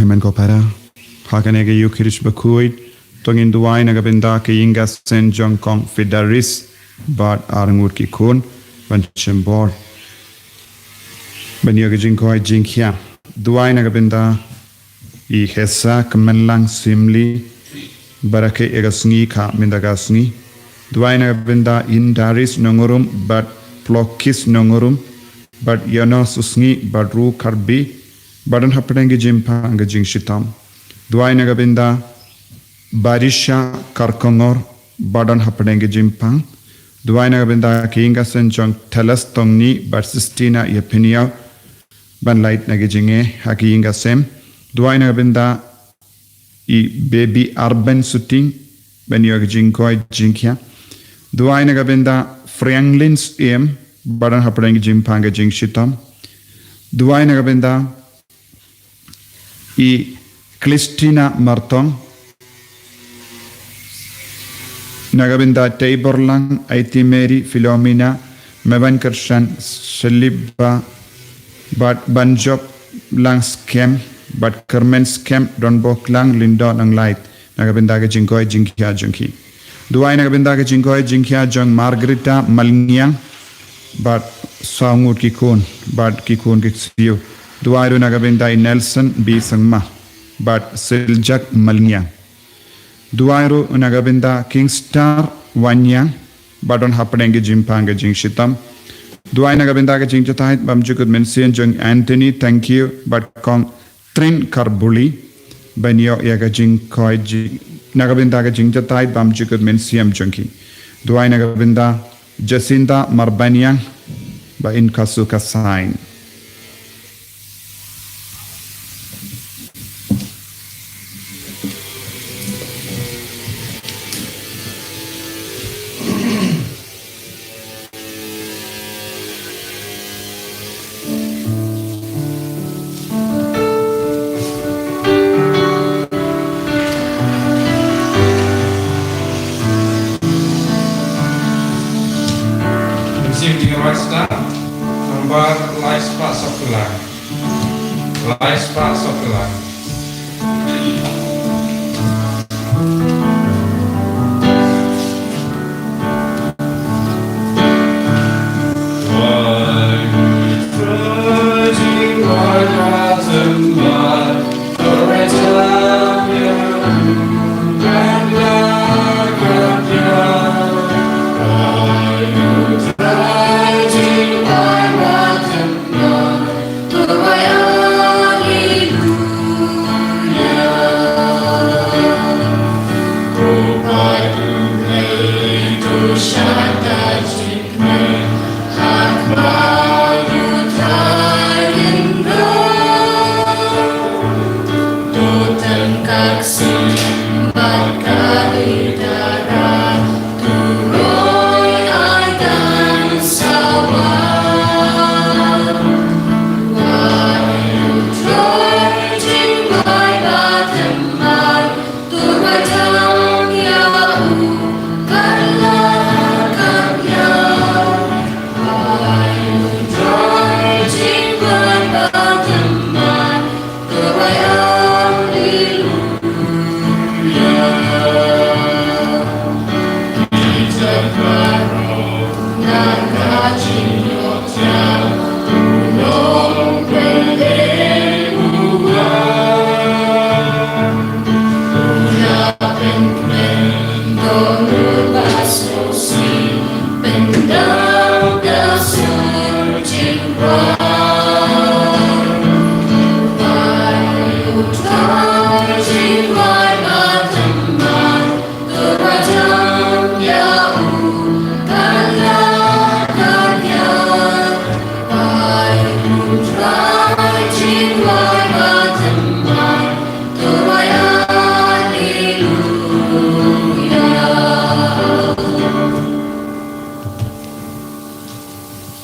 Kohimen ko para hakanege yukirish bakuit tongin duwai nagabinda ke inga sen jong kong fidaris bad arangur ki kun banchembor banyoga jinkoi jinkya duwai nagabinda I hesa kemenlang simli barake egasngi ka mindagasngi duwai nagabinda indaris nongorum bad plokis nongorum bad yana susngi badru karbi badan hapengi jimpa anga jingshitam duwai nagabinda barisha karkongor badan hapengi jimpang duwai nagabinda kinga sen jong telas tongni barsistina yepinia ban light nagijinge haki inga sem duwai nagabinda I baby urban shooting ben yoga jinkoi jinkya duwai nagabinda Franklins em badan hapengi jimpanga jingshitam duwai nagabinda I Christina Martong nagabinda Taborlang IT Mary Philomena Mevan Kershan Seliba Bat Banjob Lang Scam Bat Kermen Scam Don Boklang Lindon Ang Light nagabinda ke Jinkoi Jinkya Junki duwai nagabinda ke Jinkoi Jinkya Jung Margarita Malnyang Bat Saungut Kikun Bat Kikun Kitsiu duwai nagabinda I Nelson B Sangma Bat Siljak Malnyang duwai nagabinda Kingstar Wanyang Badon hapengi jimpanga jingshitam duwai nagabinda ke jingjatait bamjukut mention jung Anthony thank you but kong Trin Karbuli banyo yaga jingkoi nagabinda ke jingjatait bamjukut mention junki duwai nagabinda Jacinta Marbanyang ba in kasuka sign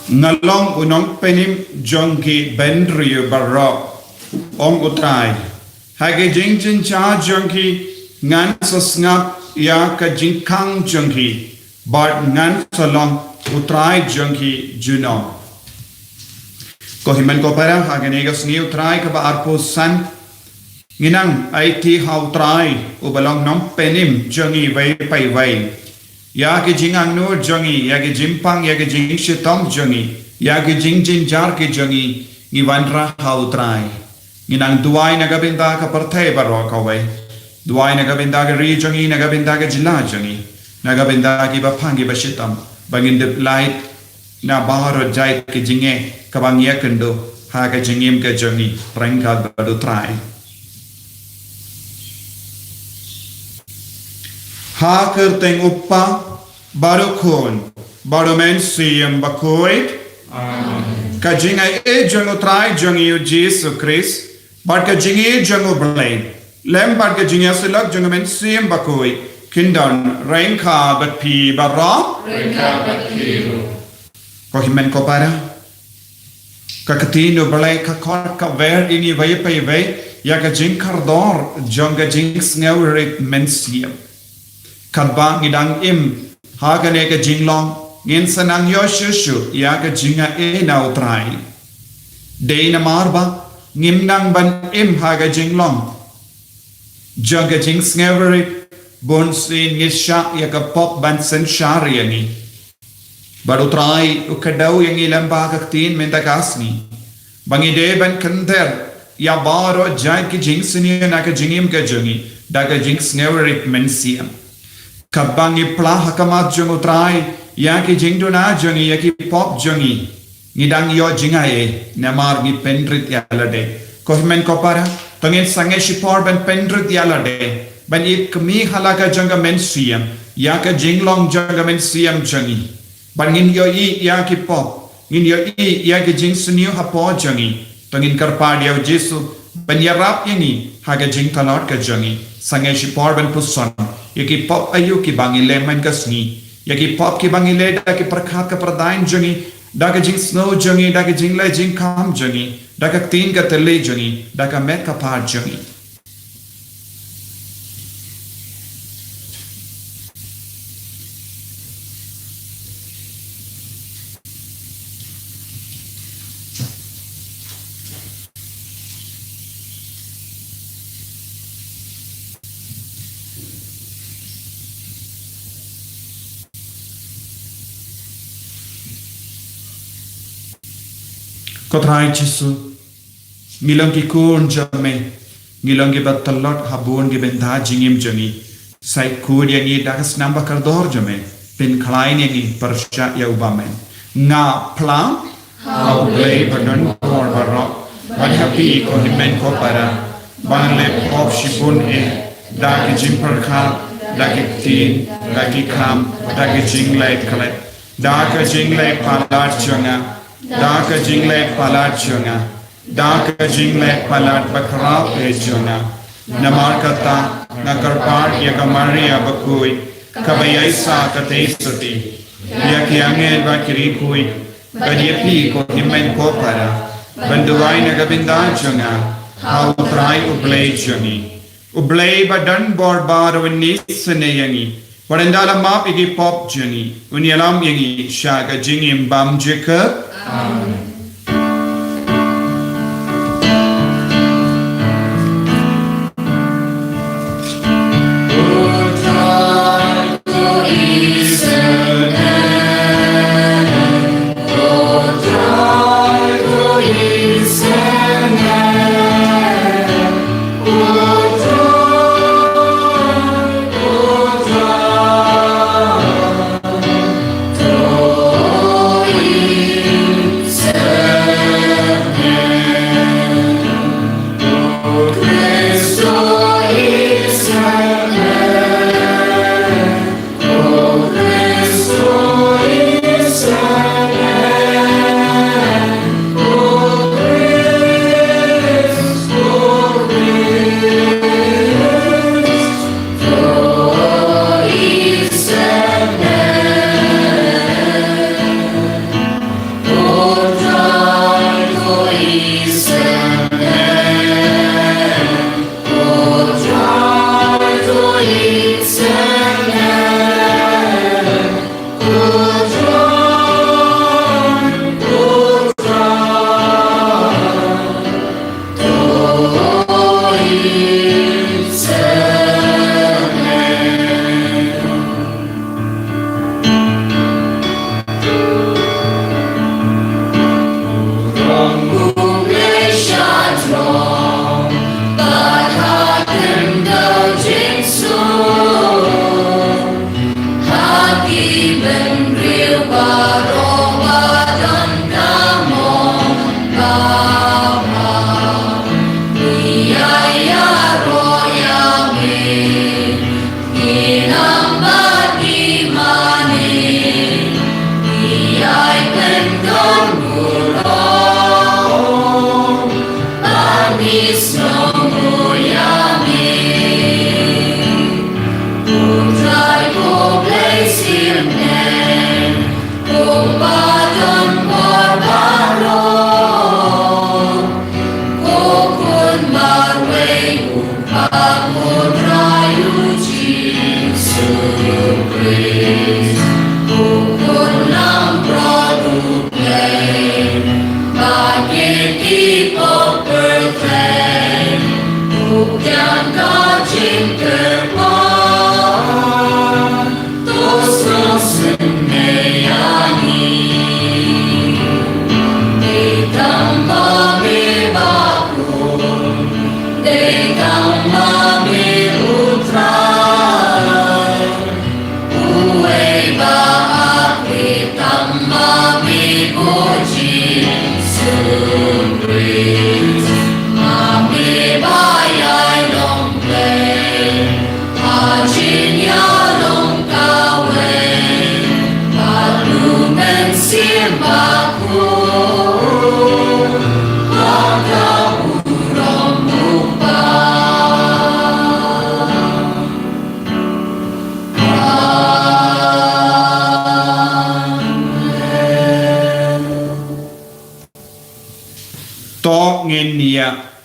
Nalong unong penim jonki bendriyo barro ong utrai. Hage jingjin cha jonki ngan sasngap ya ka jinkang jonki bar ngan salong utrai jonki juno. Kohimen ko para hage negas ni utrai ka ba arpo san nginang ai ti hau trai u balong nom penim jongi vai pai vai ya ke jingang no jongi ya ke jimpang ya ke jing shitom jongi ya ke jing jin jar ke jongi ngi wanra hau trai nginang duai na gabinda ka parthai baro ka vai duai na gabinda ke ri jongi na gabinda ke jila jongi na gabinda ki ba phangi ba shitam bangin de light na baharo jai ke jinge ka bang ya kendo ha ke jingim ke jongi prangkal badu trai ha kerteng uppa baru khon baru men siem bakoit ka jingai e jongo trai jongi u Jesus Christ but ka jingi jongo blame lem but ka jingi asilak jongo men siem bakoit kindan rengka bat pi barra rengka bat kiru ko himen ko para ka katino balai ka khot ka ver ini vai pai vai ya ka jing kardor jonga jing sneurit men siem kadba ngidang im hagane ka jinglong ngin sanang yoshushu ya ka jinga e na utrai de na marba ngimnang ban im haga jinglong jaga jing sngeverit bon sin ngisha ya ka pop ban sen shariani baru trai ukadau yang ilamba ka tin menta kasni bangi de ban kanter ya baro jai ki jing sini na ka jingim ka jungi daga jing sngeverit mensiam kabangi plah hakamat jong utrai ya ki jingduna jongi ya ki pop jongi ngidang yo jingae namar ni pendrit yalade ko men ko para tangin sange shipor ben pendrit yalade ban ik kami halaka jonga men siam ya ka jinglong jonga men siam jongi ban ngin yo I ya ki pop ngin yo I ya ki jing sunyu hapo jongi tangin karpad yo Jesu ban yarap ini haga jing talot ka jongi sange shipor ben puson yaki pop ayu ki bangile man kasni yaki pop ki bangile da ki prakhat ka pradain jongi da ka jing snow jongi da ka jing le jing kam jongi da ka tin ka tele jongi da ka met ka par jongi Kotrai Jesu ngilong ki kun jame ngilong ki batalot habun ki benda jingim jongi sai kur yangi dakas namba kardor jame pin khlain yangi persya ya ubamen nga plang how play badon por barok ban happy ko himen ko para ban le pop shibun e da ki jimper kha da ki tin da ki kham da ki jinglai khalet da ka jinglai palat chonga da ka jinglai palat chonga da ka jinglai palat bakra pe chonga namar kata na karpar ya kamaria bakui kabayai sa katei sati ya ki angel ba kiri kui badiepi ko himen ko para banduai na gabinda chonga how try ublay chongi ublay badan borbar wani seneyangi warandala map igi pop chongi unyalam yangi shaga jingim bam jeka amen. So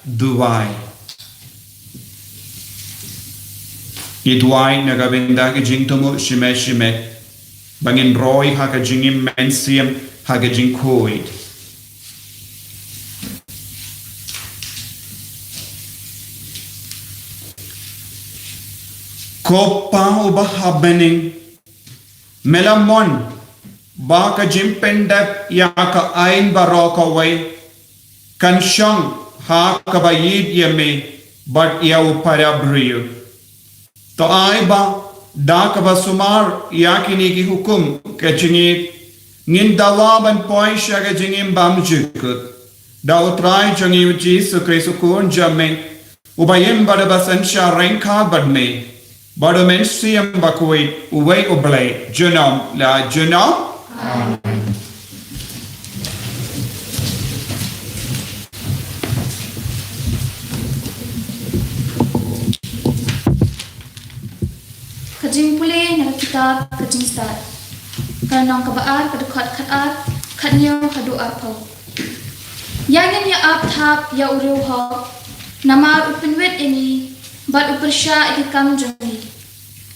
Duwai. Duwai nagabinda ka jing tumo shime bangin roy ha ka jingim mensiam ha ka jing koid. Kopa uba habening melamon ba ka jim pendap ya ka ain baroko way kanshang ha kabayid yame but yaw parabriyo. To ay ba da kabasumar yakini ki hukum kachingit ngin dawaban poy siya kachingin bamjukut. Da utray changi Jesu Kristo kun jame ubayim badabasan siya rengka badme badomen siyam bakuit uway ublay junom la junom. Amen. Kajing pulih nak kitab kajing start. Kanong kabaan kadukat katat katnyo kadu apau. Yang ya ap thap ya uriu ho. Namar upinwet ini bat upersya ikam jongi.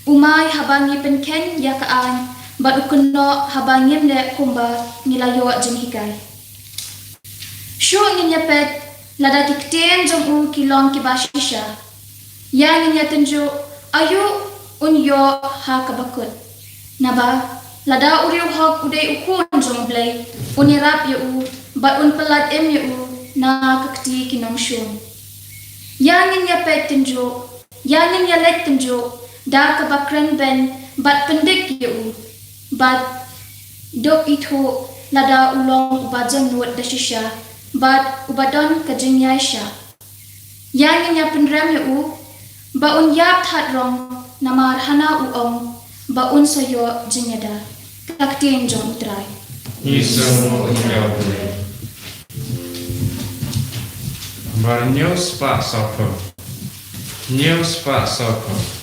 Umay habangi penken ya kaan bat ukunno habangim le kumba nilayo jenghikai. Shu ngin ya pet lada kikten jong u kilong kibashisha. Yang ngin ya tenju ayu unyo ha kabakut. Naba, lada uriu hok udai ukun jom blay, unirap ya u, bat un pelat em ya u, na kakti kinong syun. Yangin ya pet tenjo, yangin ya let tenjo, da kabakran ben, bat pendik ya u, bat dok itu lada ulong ubajang nuat dasisya, bat ubadon kajing yaisya. Yangin ya penram ya u, ba un yap that rong, namar hana uong baun sayo jinyada kaktiin jong utray. Isomo utray. Barnyo spa soko. Nyo spa soko.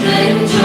Danger.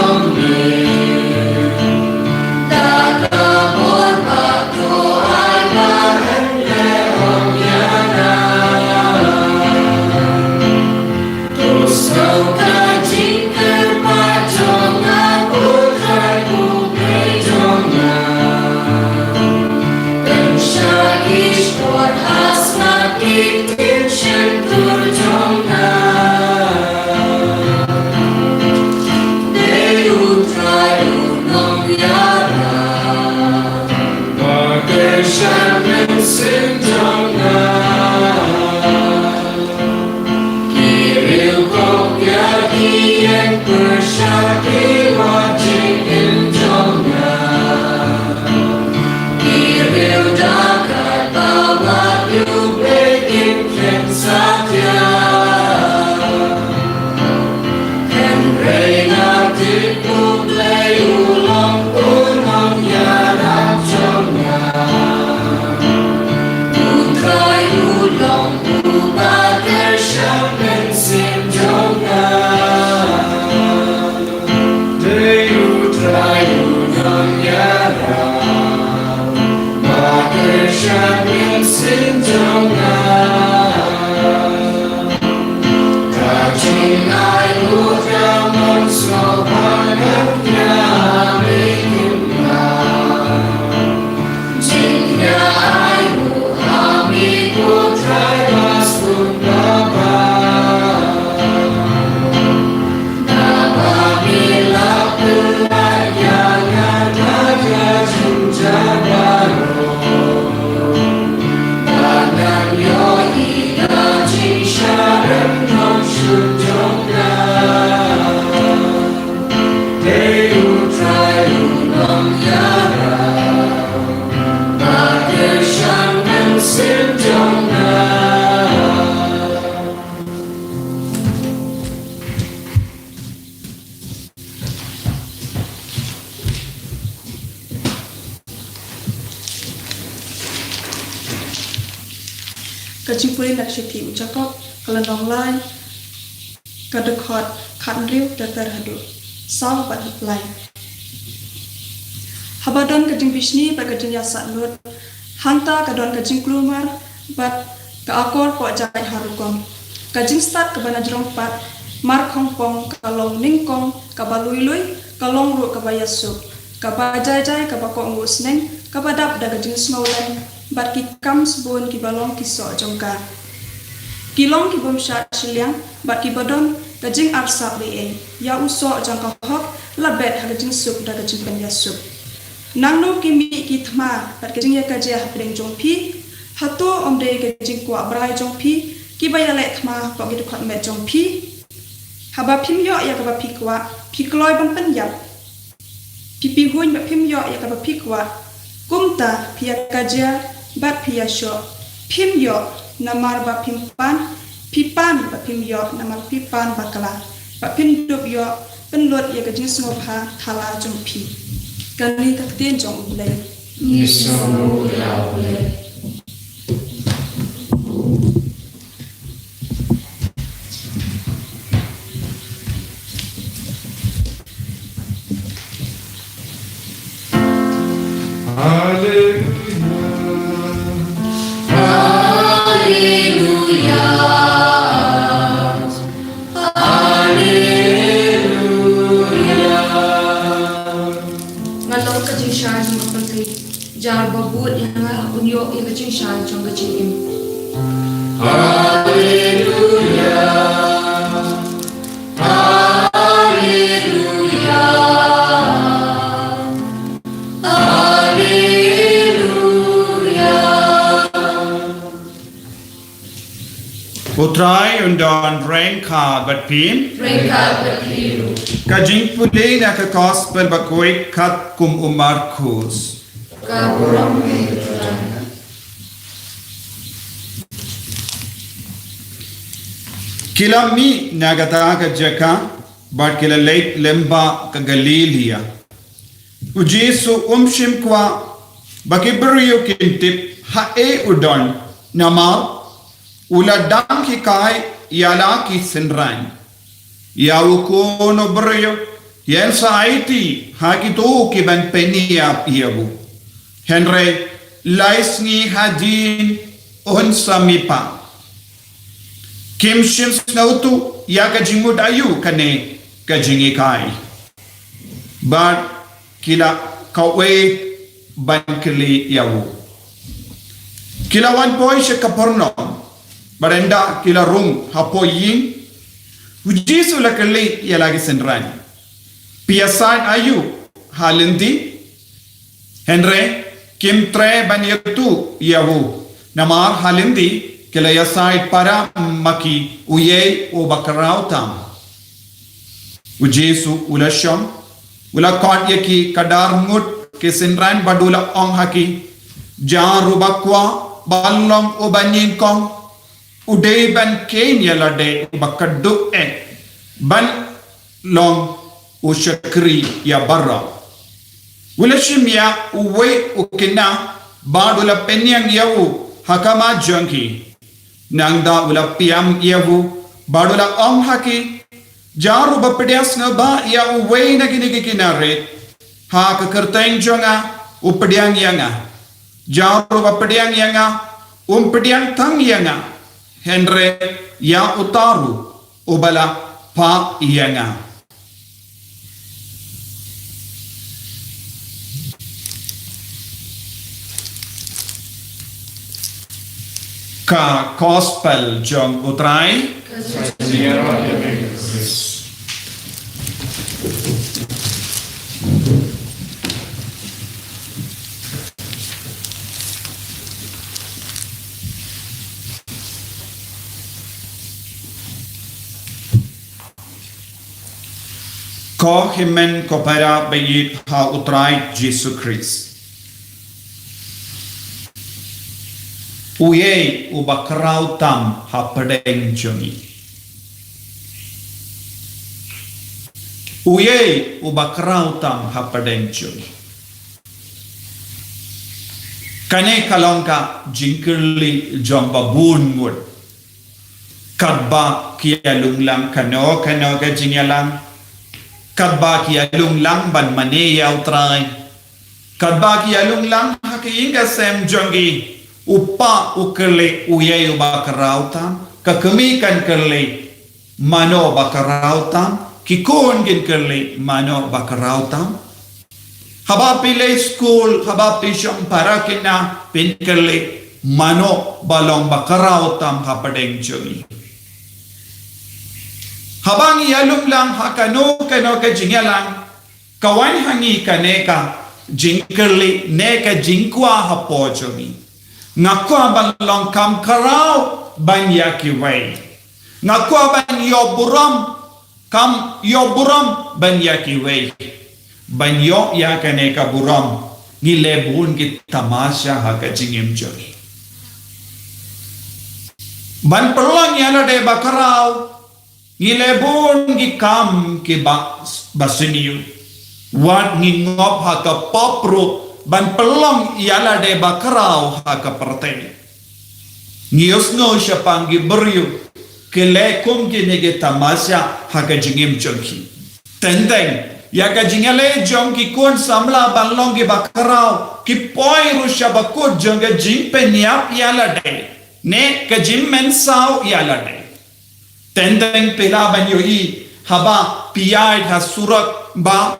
Kajipuri nak syuti ucakap kalau nonglai kadekot kanriu datar hadu saw bat lain. Habadon kajing bisni bat kajing yasak lut hanta kadon kajing kelumar bat ke akor po jai harukong kajing start ke bana jerong pat mar kongpong kalong ningkong kabalui kalong ru kabayasu kabajai kabakong usneng kabadap da kajing smaulen bat ki kam sebun ki balong ki so jongka kilong ki bom shat shiliang bat ki bodon kajing arsap le ya uso jongka hok labet ha kajing sup da kajing penya sup nangno ki mi ki thma bat kajing ya kajia hapring jongpi hato omde kajing kwa brai jongpi ki bayale thma pa ki khot me jongpi haba phimyo ya ka ba phikwa phikloi ban penyap pipi huin ba phimyo ya ka ba phikwa kumta pia kajia bat pia sho phimyo namar ba phimpan pipan ba phimyo namar pipan bakala ba phindop yo penlot ya kajing smopha thala jongpi kani takten jong ulai Nisono ya ulai. Ngalor ka jing shan mo pantri jar babut yang unyo ya ka jing shan chong ka jing im. Utrai undon rain ka bat pim kajing puli na ka gospel bakoi kat kum umar kus kila mi nagata ka jaka bat kila late lemba ka Galilia ujesu umshim kwa bakibrio kintip hae udon nama uladang ki kai yala ki senran yaw kono bryo yen saiti hakito ki ban penia yabu henry laisni hajin on samipa kim shims nautu ya ka jingud ayu kane ka jingi kai but kila kawe ban kili yawu kila wan boy she kaporno barenda kila room hapo yin ujisu la kali ya lagi senran piasan ayu halindi henry Kim tre ban yetu yawu. Namar halindi kila yasait para maki uye o bakarau tam. U Jesu ula shom. Ula kot yaki kadar ngut kesinran badula ong haki. Jan rubakwa balong o banyin kong. Uday ban kenya lade bakaduk ban long o shakri ya barra. Ula shimya uwe ukina badula penyang yawu hakama jangki. Nangda ula piam yawu badula ong haki. Jaru bapedias ngaba ya uwe nagini kinare. Ha kekerteng jonga upediang yanga. Jaru bapediang yanga umpediang tang yanga. Henry ya utaru ubala pa yanga. Ka gospel jong utrai ko himen ko para bayit ha utrai Jesus Christ. Uye ubakrau tam ha pedeng jongi. Uye ubakrau tam ha pedeng jongi. Kane kalongka jingkerli jong babun mud. Kadba kia lunglang kano ka jingyalang. Kadba kia lunglang ban mane ya utrai. Kadba kia lunglang hakiinga sem jongi. Upa ukerle uye ubakarautam, kakemikan kerle mano bakarautam, kikon gin kerle mano bakarautam. Haba pile school, haba pisham parakina pin kerle mano balong bakarautam hapadeng jogi. Habang yalum lang hakano kano ka jingyalang, kawan hangi kaneka jingkerle neka jingkwa hapo jogi. Ngakwa balong kam karau ban yakiway. Ngakwa ban yoburam kam yoburam ban yakiway. Ban yo yakane ka buram ngilebun ki tamasya haka jingim jogi. Ban perlang yana de bakarau ngilebun ki kam ki basiniu. Wat ngingop haka popro ban pelong ialah de bakarau haka perteng. Ngios no siapanggi beriu kelekum kinege tamasya haka jingim jongki. Tendeng yaka jingale jongki kun samla balong ki bakarau ki poi rusya bakut jongga jing penyap ialah de. Ne ka jim mensau ialah de. Tendeng pela ban yoi haba piyai hasurak ba.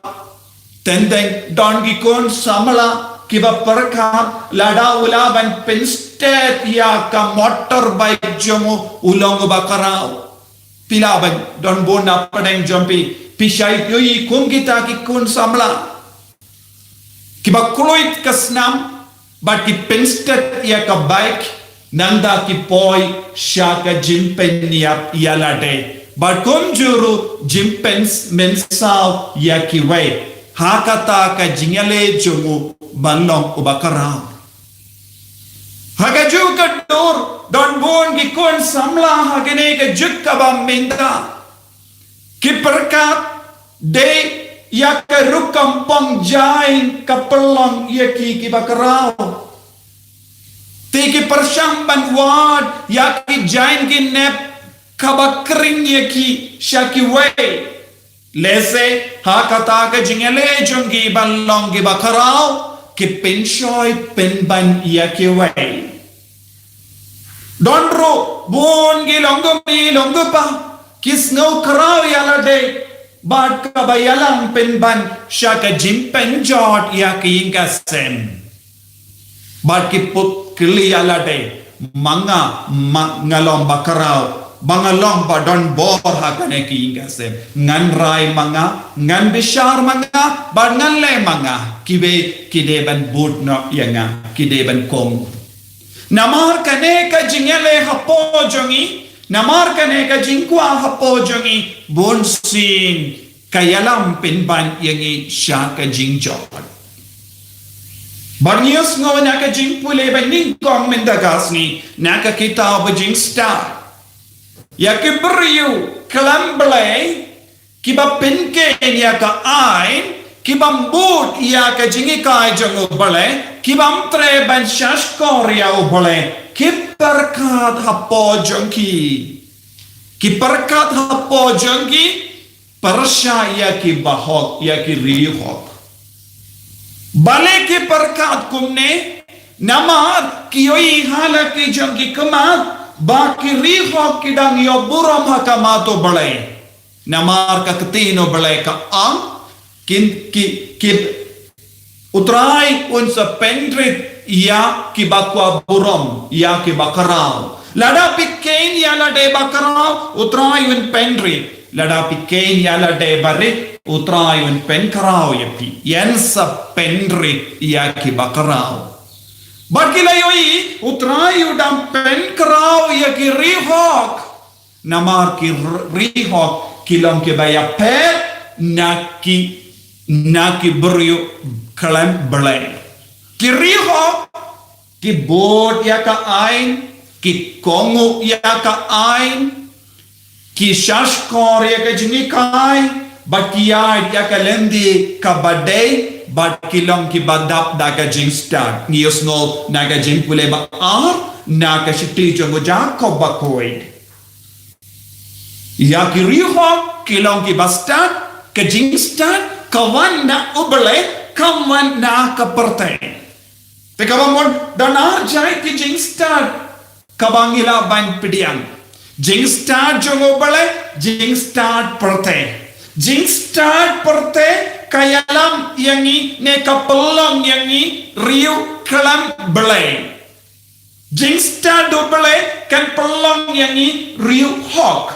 Tendeng don gikon samala kiba perka lada ulaban pinstet ya ka motorbike jomo ulong bakarau pilaban don bona padeng jompi pisai yoi kum kita kikun samala kiba kuloit kasnam but ki pinstet ya ka bike nanda ki poi shaka jimpen ya yalade but kum juru jimpens mensau ya ki wei hakata ka jingale jungu balong ubakarau. Haka juga dor don bon gikon samla hagene ka jukka bam minta. Kiperkat de yaka rukam pong jain kapelong yaki kibakarau. Tiki persyamban wad yaki jain kinep kabakring yaki syaki way. Lese hakata ka jingale jungi balong ki bakarau ki pinshoy pinban iya ki way. Donro bon gi longo mi longo pa kisno karau yala de bad ka bayalang pinban shaka jimpen jot iya ki inga sem. Bad ki put kili yala de manga ngalong bakarau bangalong ba don bor hakane ki ingasem ngan rai manga ngan bishar manga ba ngan le manga kibe kide ban bud no yanga kide ban kong namar kane ka jingele hapo jongi namar kane ka jingkwa hapo jongi bon sin kayalam pinban yangi sha ka jingjot Barnius ngo naka jing pule ba ning kong mendagas ni naka kita ba jing star ya ke beriu kelamble kiba penke ya ka ai kiba mbut ya ka jingi kai jango bale kiba mtre ban shash koria o bale kiperkat hapo jongki kiperkat hapo jongki persya ya ki bahok ya ki rihok bale ke perkat kumne namar kiyoi hala ki jangki kemat baki rihok kidang yo buram hakamato bale namar ka ketino bale ka ang ki utrai unsa pendrit ya ki bakwa buram ya ki bakarau lada pikain ya lade bakarau utrai un pendrit lada pikain ya lade barit utrai un pen karau ya pi yen sa pendrit ya ki bakarau bakila yoi utrai udam pen karau ya ki rihok namar ki rihok kilom ke baya pet naki beriu kalam belai ki rihok ki bod ya ka ain ki kongu ya ka ain ki shashkor ya ka jinikai Bakiya ya kalendi kabadai bat kilong ki badap daga jing start nios ngol naga jing pule ba ar naga shiti jongo jako bakoid ya ki riho kilong ki bastat ka jing start kawan na ubale kawan na kaperte te kabamon danar jai ki jing start kabangila ban pidiang jing start jongo bale jing start perte jing start perte kayalam yangi ne kapelong yangi riu kalam belai jing start do belai kan pelong yangi riu hok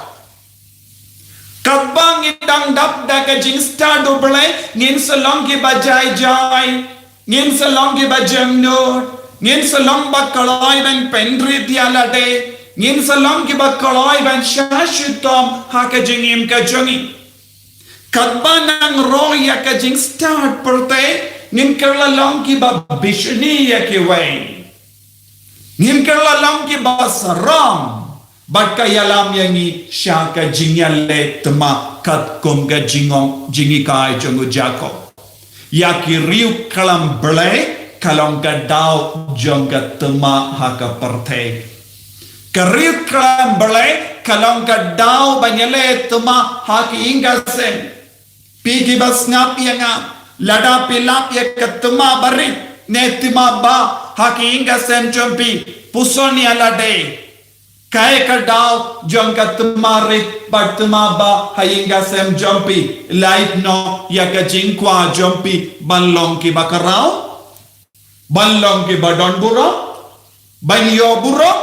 kabang idang dap daga jing start do belai ngin selong ki bajai jai ngin selong ki bajang nur ngin selong bakaloi ban pendri dialade ngin selong ki bakaloi ban shashitom haka jingim ka jongi Kadbanang roya ka jing start perte ngin kerlalong ki ba bishni ya ki way ngin kerlalong ki ba saram bat kayalam yangi shaka jingyale tma kat kom ga jingong jingi kai jongo jako ya ki riu kalam ble kalong ka dau jonga tma haka perte kariu kalam ble kalong ka dau banyale tma haki ingasen Pigi bas ngap yanga lada pilap ya ketema bari netima ba haki inga sem jompi pusoni alade kai kadau jong ketema rit batema ba hayinga sem jompi light no ya ka jingkwa jompi banlong ki bakarau banlong ki badon buro banyo buro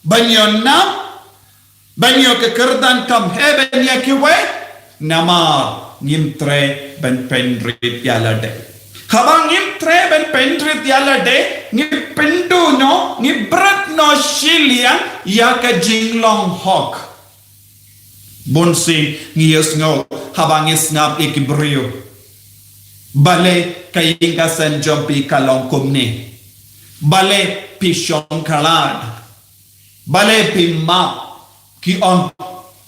banyo nam banyo ke kerdan kam heben ya ki we namar ngimtre ben pendrit yalade habang ngimtre ben pendrit yalade ngipindu no ngibrat no shilia yaka jinglong hok bonsi ngiyos ngo habang isngap ikibrio bale kayinga san jompi kalong kumni bale pishong kalad bale pimma ki on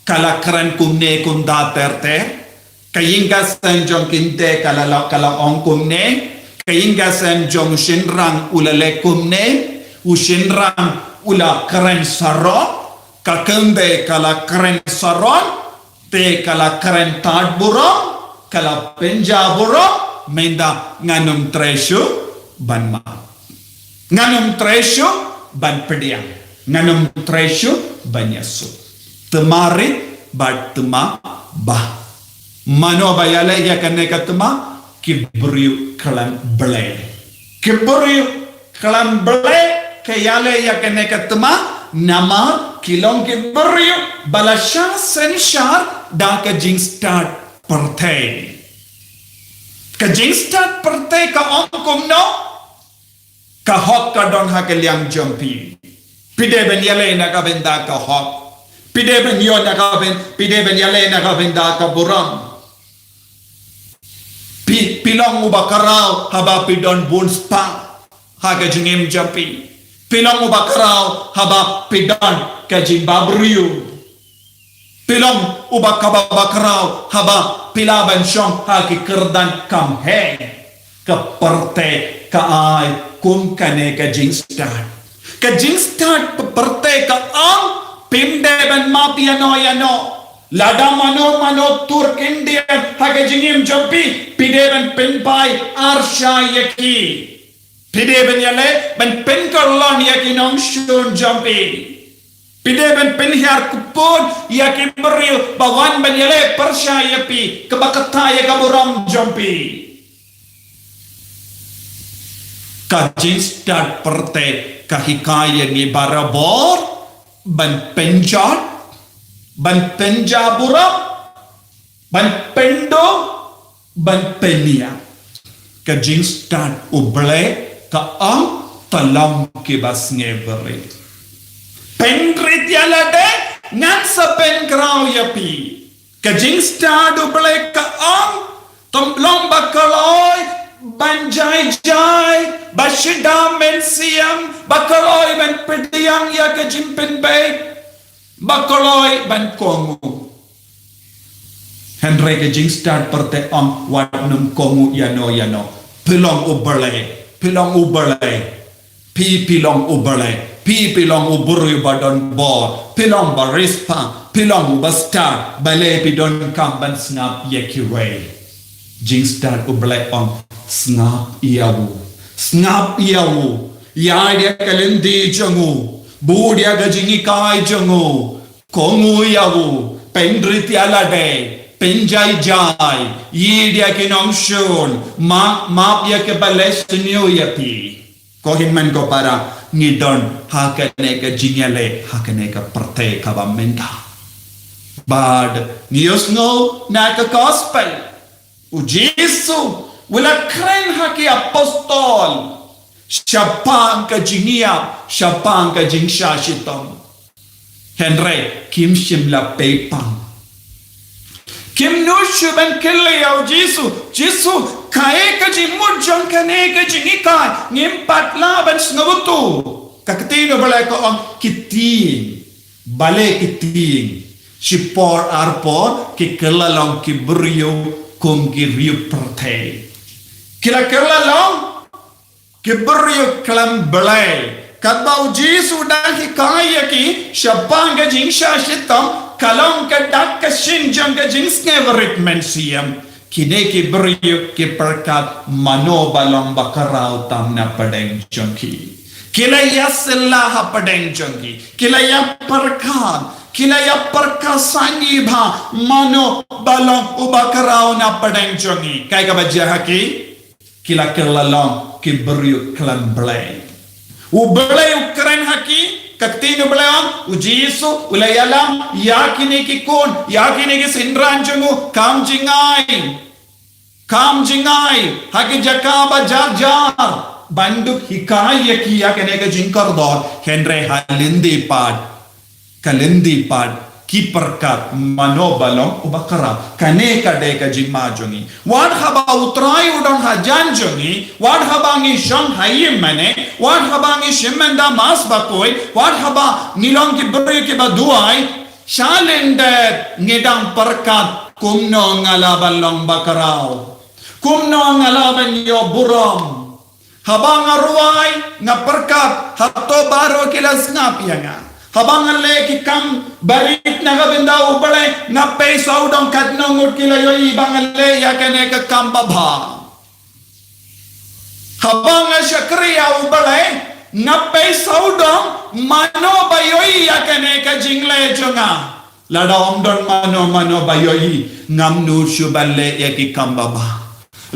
kalakran kumne kunda terte kayinga san jong kinte kala ong kumne kayinga san jong shinrang ulale kumne ushinrang ula karen saro kakende kala karen saron te kala karen tadburo kala penjaburo menda nganum treshu banma nganum treshu ban pediang nganum treshu banyasu temari bat tema bah mano bayale ya kane katma kibriu kalam ble kibriu kalam ble kayale ya kane katma nama kilong ke beriu balasya sensyar da ka jing start pertai. Ka jing start pertai ka ongkum no ka hok ka don ha ke liang jompi. Pide ben yale na ka benda ka hok. Pide ben yo na ka ben pide ben yale na ka benda ka buram. Pilong ubakarau haba pidon bun spa ha ka jingim jompi. Pilong ubakarau haba pidon ka jing babriu. Pilong ubakabakarau haba pilaban syong ha ki kerdan kam he ka perte ka ai kum kane ka jing start. Ka jing start perte ka ang pimde ban mapia no ya no. Lada mano Turk India haga jingim jompi pide ban penpai arsha yaki pide ban yale ban penkolon yaki nong shun jompi pide ban penhiar kupon yaki beriu bawan ban yale persha yapi kebakata ya kaburam jompi kajin start perte kahikaya ni barabor ban penjat ban penjaburam ban pendo ban penia ka jing start uble ka ang talam ke bas ngevere pendrit yalade ngan sa pen grau yapi ka jing start uble ka ang tomlong bakaloy banjai jai bashida mensiam bakaloy ban pediang ya ka jimpen bay bakaloy ban kongu Henry ke jing start perte am wadnum kongu yano pilong uberle pi pilong uburu badon bor pilong barispa pilong ubastar bale pidon kamban snap yekiwe jing start uberle am snap iyawu ya dia kalendi jangu bu dia gajingi kai jangu kongu yawu pendrit yalade penjai jai yi dia kinong shun ma ya ke bales new yapi ko himman ko para ngidon hakane ka jinyale hakane ka perte ka bamenta bad nios no na ka gospel u jesu wala kren haki apostol Syapang ka jingia, syapang ka jingsha shitam. Henry, kim shimla pepang. Kim nushu ben kille yau Jesu, kae ka jimut jang kane ka jingikai, ngimpat la ben sngabutu. Kakatino balay ko ang kiting, bale kiting. Shipor arpor, kikilalong kibriyo, kum giriyo perte. Kilakilalong, Kiberiu kelam belai. Katbau Jesu dah hikaya ki syabang ke jingsha shitam kalong ke dak ke shinjang ke jings ngeverit mensiam. Kine kiberiu ki perkat mano balong bakarau tam na padeng jongki. Kila ya selah padeng jongki. Kila ya perkasani bha mano balong ubakarau na padeng jongki. Kai ka bajahaki kila kelalong kiberiu kelam belai. Ubelai ukren haki kaktino belayan ujisu ulayalam yakini kikun yakini ki sindran jungu kam jingai haki jakaba jar banduk hikai yaki yakene ka jingkar dor Henry halindi pad ki perkat manobalong ubakara kane ka de ka jingma jungi wad haba utrai udon hajan jungi wad haba ngi shang hayim mane wad haba ngi shimenda mas bakoi wad haba nilong ki beri ki baduai shalende ngedang perkat kumno ngalabalong bakarao kumno ngalaban yo burom haba ngaruai ngaperkat hato baro kilas ngapianga habang le ki kam barit na gabenda ubale na pay saudong kadnong kilayo ibang le ya kene ka kambaba habang syakriya ubale na pay saudong mano bayoy ya kene ka jingle jonga ladom don mano bayoy ngamnu syuballe ya ki kambaba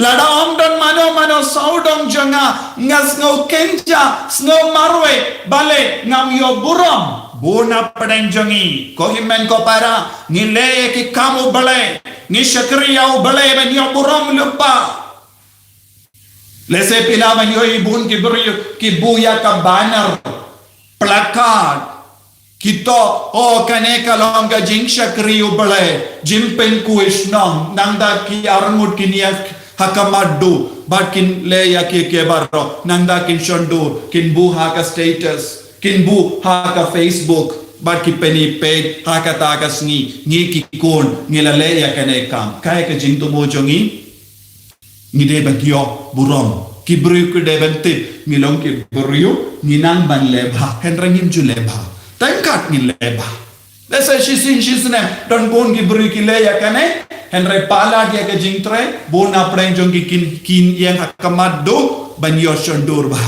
ladom don mano saudong jonga ngas ngau kenja snow marwe bale ngam yo buram bona pedang jongi ko himen ko para ngile ki kamu bale ngi syakriya bale ban yo buram lupa lese pila ban yo ibun ki beri ki buya ka banner plakat kita kane kalonga jing syakriya bale jimpen kuisnong nangda ki arngut kinia hakamadu bakin le ya ke baro nangda kin shondur kin bu ha ka status kin bu ha ka Facebook bat ki peni page ha ka ta ka ngi ki kon ngi la le ya kane kam kai ka jing tu mo jongi ngi de bagyo burom ki bru ku de bente ngi long ki bru ngi nang ban le ba hen rangim ju le ba tangkat ngi le ba desa she's ne don bon ki bru ki le ya kane henry pala dia ke jing tre bona preng jong ki kin yang hakamat do ban yo shondur ba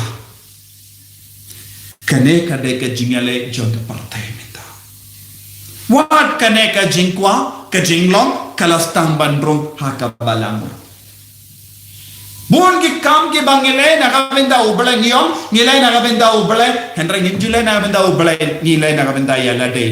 kane ka de ke jingale jong ke partai mita wat kane ka jingkwa ka jinglong kalastang bandrong hakabalang bon ki kam ki bangile na ka benda ubale ngiyom ngile na ka benda ubale henry ngijule na ka benda ubale ngile na ka benda yala de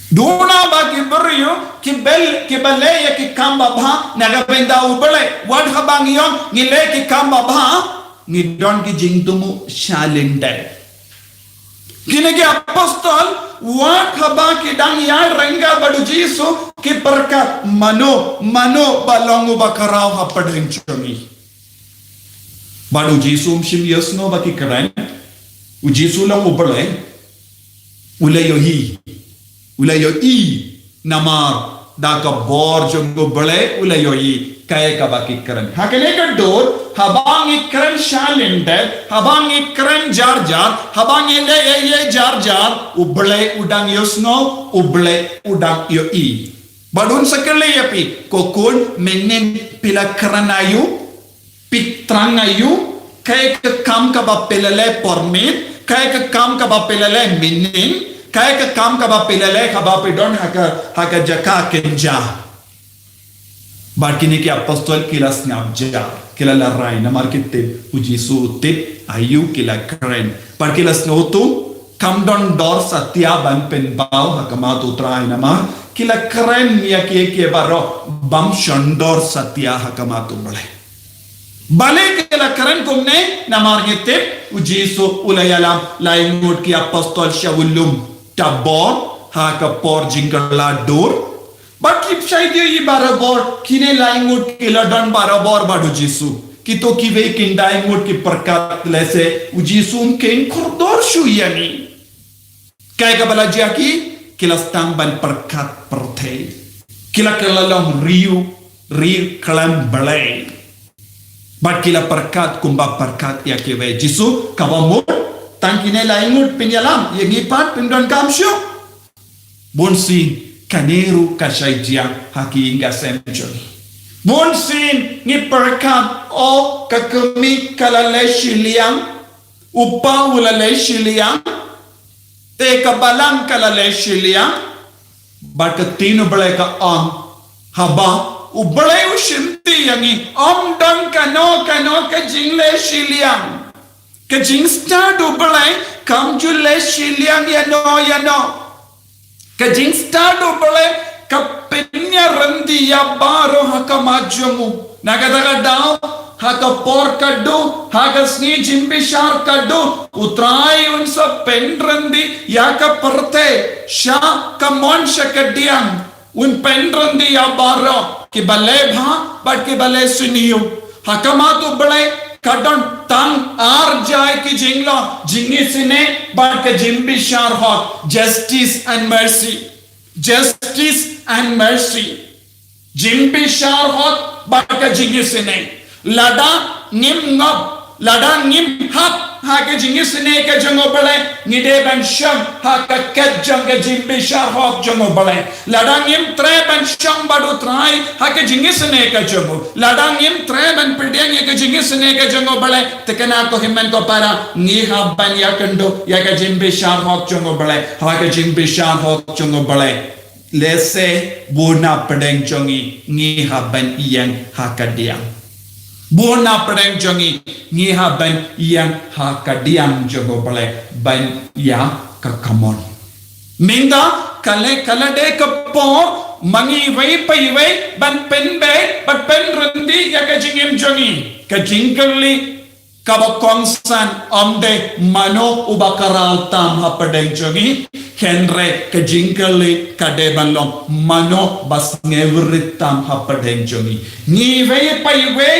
Duna ba ki beriyo ki bel ki bale ya ki kamba bha naga benda ubale wad habang yon ngile ki kamba bha ngidon ki jingtumu shalinde kine ki apostol wad haba ki dang ya ranga badu jisu ki perka mano balongu bakarau hapadeng chumi badu jisu mshim yasno ba ki karen u jisu lang ubale ule yohi ulayo i namar da ka bor jongo bale ulayo i kaya ka baki karan hakene ka dor habang ikran shalinde habang ikran jar habang le jar ubale udang yosno ubale udang yo i badun sakale yapi kokon menen pila karanayu pitrangayu kaya ka kam ka ba pelale pormit kaya ka kam ka ba pelale minin kaya ka kam ka ba pilale ka ba pidon haka jaka kenja barkini ki apostol kila snabja kila la rai na markite ujisu tip ayu kila kren barkila snotu kam don dor satya ban pen bau hakama tu trai na ma kila kren ya ke baro bam shondor satya hakama tu bale kila kren kumne na markite ujisu ulayalam laimut ki apostol shawulum tabor haka por jingala dor baki shaidio yi barabor kine laingut kila don barabor badu jisu kito kive kin daingut ki perkat lese u jisu ken kordor shu yani kai ka bala jaki kila stang ban perkat perte kila long riu klam balai bat kila perkat kumba perkat ya kive jisu kawamu tangkine laingut pinyalam yengi pat pindon kamsyo bonsin kaneru kashaijia haki inga semchon bonsin ni perkam o kakami kalale shiliam upa ulale shiliam te kabalam kalale shiliam bakatino baleka am haba ubale ushinti yangi om don kano ka jingle shiliam ke jing start ubale kam jule shiliang ya no ke jing start ubale ka penya randi ya baro hakamajumu nagadaga dao haka por kaddu haka sni jimbishar kaddu utrai unsa pen randi ya ka parte sha ka mon shakadiang un pen randi ya baro ki bale bha but ki bale suniyo hakamatu bale kadon tang ar jai ki jingla jingi sine but ka jimbishar hot justice and mercy jimbishar hot but ka jingi sine lada nim ngop lada nim hap ha ka jingi sine ka jango bale ngide ban sham ha ka ket janga jimbishar hot jango bale lada nim tre ban sham badu trai ha ka jingi sine ka jango lada nim tre ban pideng ka jingi sine ka jango bale tekana ko himmen ko para ni ha ban ya kando ya ka jimbishar hot jango bale ha ka jimbishar hot jango bale lese bona pedeng jongi ni ha ban yang ha ka diang Bona pedang jongi ngi ha ban yang ha kadiam jogo bale ban ya ka kamon. Minda kale de kapor mangi wei pai wei ban pen be ban pen rendi ya ka jingim jongi ka jingkali kabakongsan omde mano ubakaral tam ha pedang jongi Henry ke jingkali kade balong mano bas ngevrit tam ha pedang jongi ni wei pai wei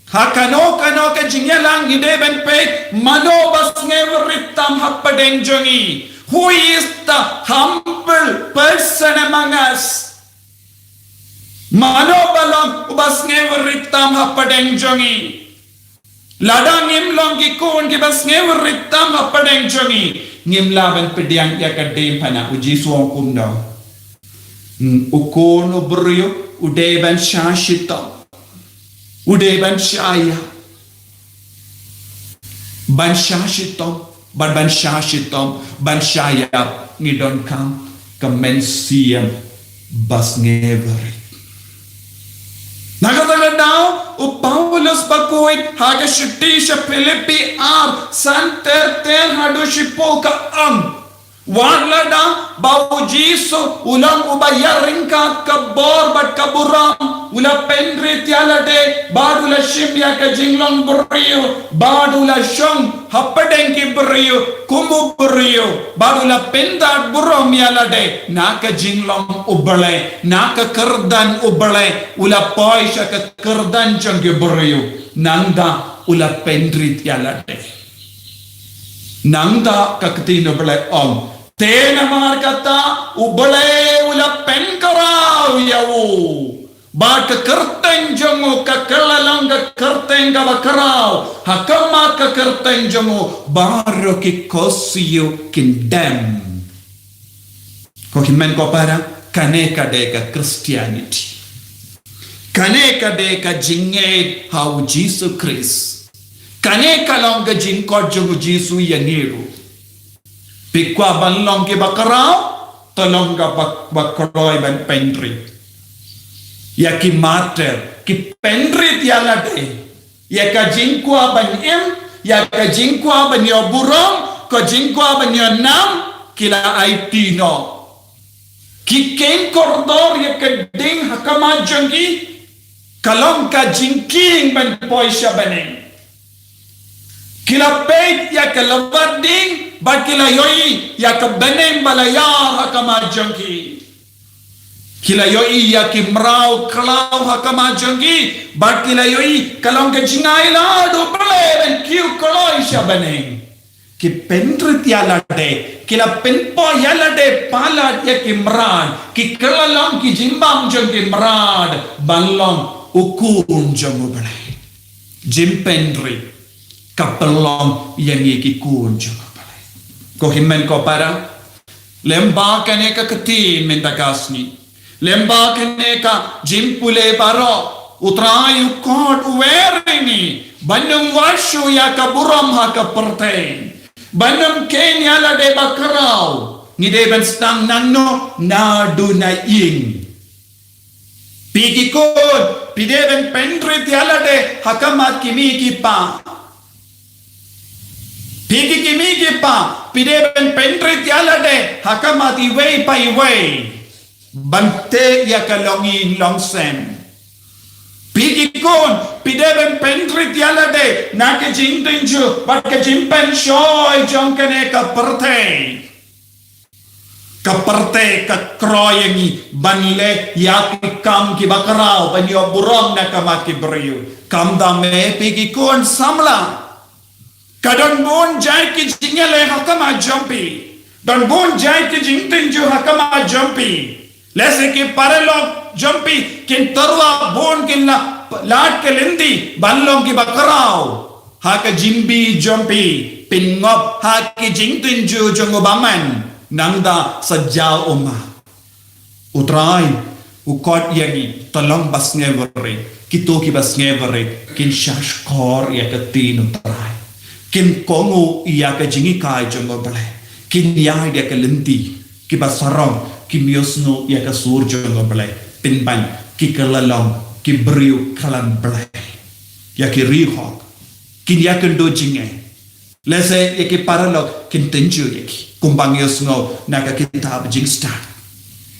hakano ke jingyalang ide ben pe mano bas ngevrit tam ha pedang jongi. Who is the humble person among us? Mano balong bas ngevrit tam ha pedang jongi. Ladang ngim long ki kun ki bas ngevrit tam ha pedang jongi. Ngim laban pediang ya kadem pana uji suong kumno. Ukono brio ude ban shashita. Ude ban shaya. Ban shashitom. Ban shashitom. Ban shaya. Ngidon kam. Kemensiam. Bas ngevrit. Nakatagal daw, Paulus bakuit haga shiti sa Filipi santer hado shipo ka Wala da bau jiso ulang ubayaring ka kabor bat kaburam ula penri tiala de badula shimya ka jinglong beriyo badula shong hapadeng ki beriyo kumu beriyo badula pendat buram yala de naka jinglong ubale naka kerdan ubale ula poisha ka kerdan jang ki beriyo nangda ula penri tiala de nangda ka ketino bele Tena markata ubale ula penkara yawu ba ka kerteng jongo ka kelalang ka kerteng ka bakarau hakama ka kerteng jongo baro ki kosiyo kindem ko himen ko para kaneka de ka Christianity kaneka de ka jinge how Jesus Christ kaneka long ka jingko jongo Jesus yaniru Pikwa balong ke bakarau, tolong ka bakroy ban pendri. Ya ki mater, ki pendri tiala de. Ya ka jingkwa ban ya ka jingkwa ban yo burong, ka jingkwa ban yo nam, kila ay tino. Ki ken kordor ya ka ding hakama jangi, kalong ka jingking ban poisya baneng. Kila peit ya ka lavarding, bat kila yoi ya ka benem balayar hakama jangki. Kila yoi ya ki mrau kalau hakama jangki, bat kila yoi kalong ka jingay la do bale ben kiu koloi siya beneng. Ki pentrit ya lade, kila penpo ya lade palat ya ki mrad, ki kalalong ki jimbang jangki mrad, balong ukun jangu bale. Jimpendri. Kapelong yang iki kunjung balai. Ko himen ko para lemba kane ka ketin mentagasni. Lemba kane ka jimpule baro utrayu kod werini banum washu ya ka buram ha ka perten. Banum kenya la de bakarau ni de ban stang nanno na dunaing. Piki kod pide ben pendri tiala de hakamat kimi kipa. Pigi kimi pa pide ben pendrit yala de hakamati way pai way bante ya kalongi longsem pigi kon pide ben pendrit yala de na ke jingtinju bat ke jimpen shoy jongkane ka perte ka kroyengi banle ya ki kam ki bakarau banyo burong na kamaki beriu kam dame pigi kon samla Kadon bon jai ki jingale hakama jumpi. Don bon jai ki jingtinju hakama jumpi. Lese ki paralog jumpi kin tarwa bon kin laat ke lindi banlong ki bakarau. Haka jimbi jumpi pingop haki jingtinju jongobaman nangda sajau oma. Utrai ukot yagi tolong bas ngevere kito ki bas ngevere kin shashkor ya ketin utrai. Kin kongo iya ka jingi kai jongo bale kin ya dia ka lenti ki basarong ki miosno ya ka sur jongo bale pinban ki kalalong ki beriu kalan bale ya ki ri hok kin ya kin do jinge lese ya ki paralog kin tenju ya ki kumbang yo snow na ka kitab jing start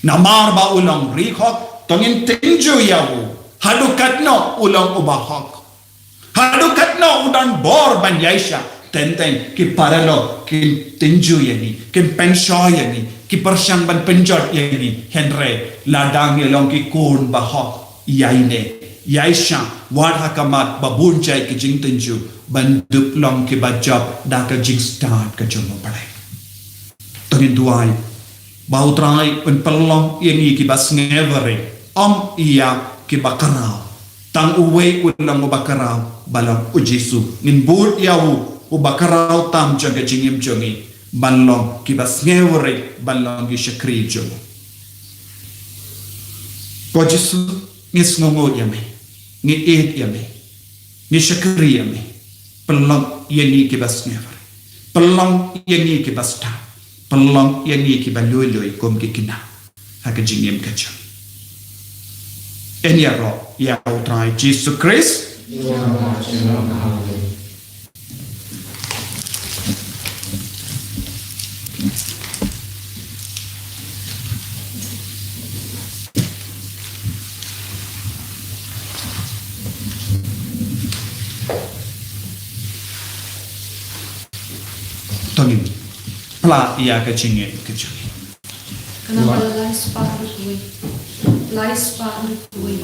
na mar ba ulang ri hok tongin tenju ya wu hadu katno ulang uba hok hadu katno udan bor ban yaisha tenteng ki paralog kin tenju ya ni kin pensho ya ni ki persyang ban penjot ya ni henre ladang ya long ki kun ba hok yaine yaisha wat hakamat babun jai ki jing tenju ban dup long ki bajab da ka jing start ka jomo pare tongin duai bau trai pen pelong yang ki bas ngevere om iya ki bakarau tang uwe ulang bakarau balang ujisu nin bud yawu ubakarau tam jaga jingim jongi balong ki bas ngevere balong ki shakri jomo ko jisu ngis ngongo yame ngi eet yame ngi shakri yame pelong yang ki bas ngevere pelong yang ki bas ta pelong yang ki baloi kom ki kina haka jingim kacang eni ro ya utrai Jesus Christ tongin pla ia ka jingim kacang Kenapa lai separuh kue? Lai separuh kue.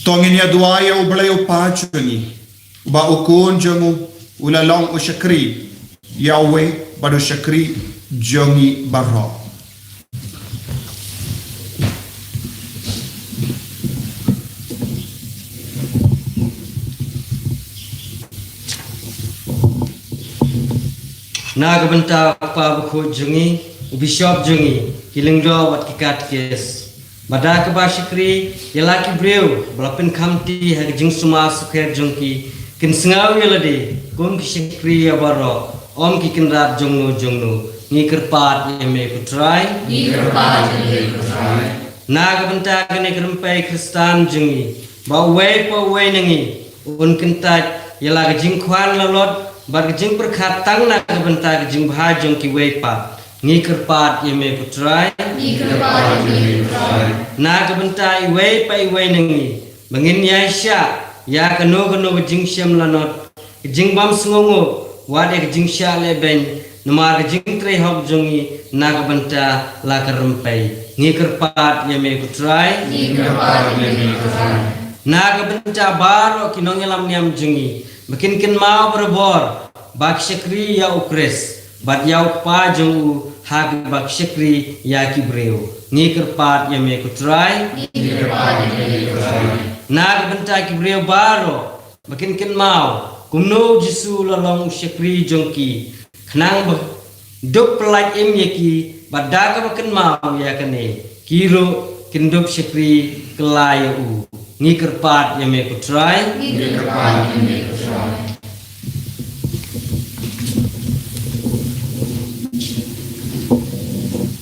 tongin ya dua ya ublay upachuni ba ukun jongu ulalong ushakri yawe bado shakri jongi barro naga benta pa bukho jungi bishop jungi kilingdo wat kikat kes bada ke bashikri yalaki breu balapin khamti hag jing suma sukher jungki kin singaw yalade gom kishikri abaro om ki kinrat jongno ni kerpat yeme kutrai naga benta gane krempai kristan jungi ba we nangi un kintat yalaki jing khwan lalot bar jing perkhat tang na benta jing bha jong ki we pa ni kerpat yeme kutrai na benta we nangi bangin yaisha ya kano jing syam lanot jing bam sngongo wade jing sha le ben Namar jing tre hok jongi nagabanta lakarempai. Ngi kerpat yame kutrai. Nagabanta baro kinong yalam niam jongi. Makin kin mau berbor. Bak syakri ya ukres. Bat ya upa jongu hag bak syakri ya kibreu. Ngi kerpat yame kutrai. Nagabanta kibreu baro. Makin kin mau. Kumno jisu lalong syakri jongki. Kenang duk pelak im yaki badaka makan mau ya kene kiro kinduk syakri kelayu ngi kerpat yame kutrai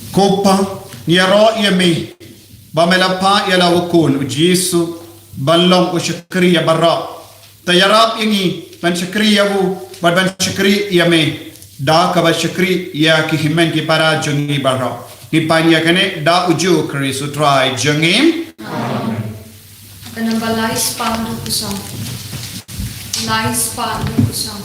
Kopa niaro yame bamelapa yala wakun ujisu balong usyakri ya barra tayarap yangi ban syakri yawu ban syakri yame da kaba syakri ya ki himen ki para jongi barra ki panya kene da uju Chris utrai jongi Akan nambah lais pandu kusam. Lais pandu kusam.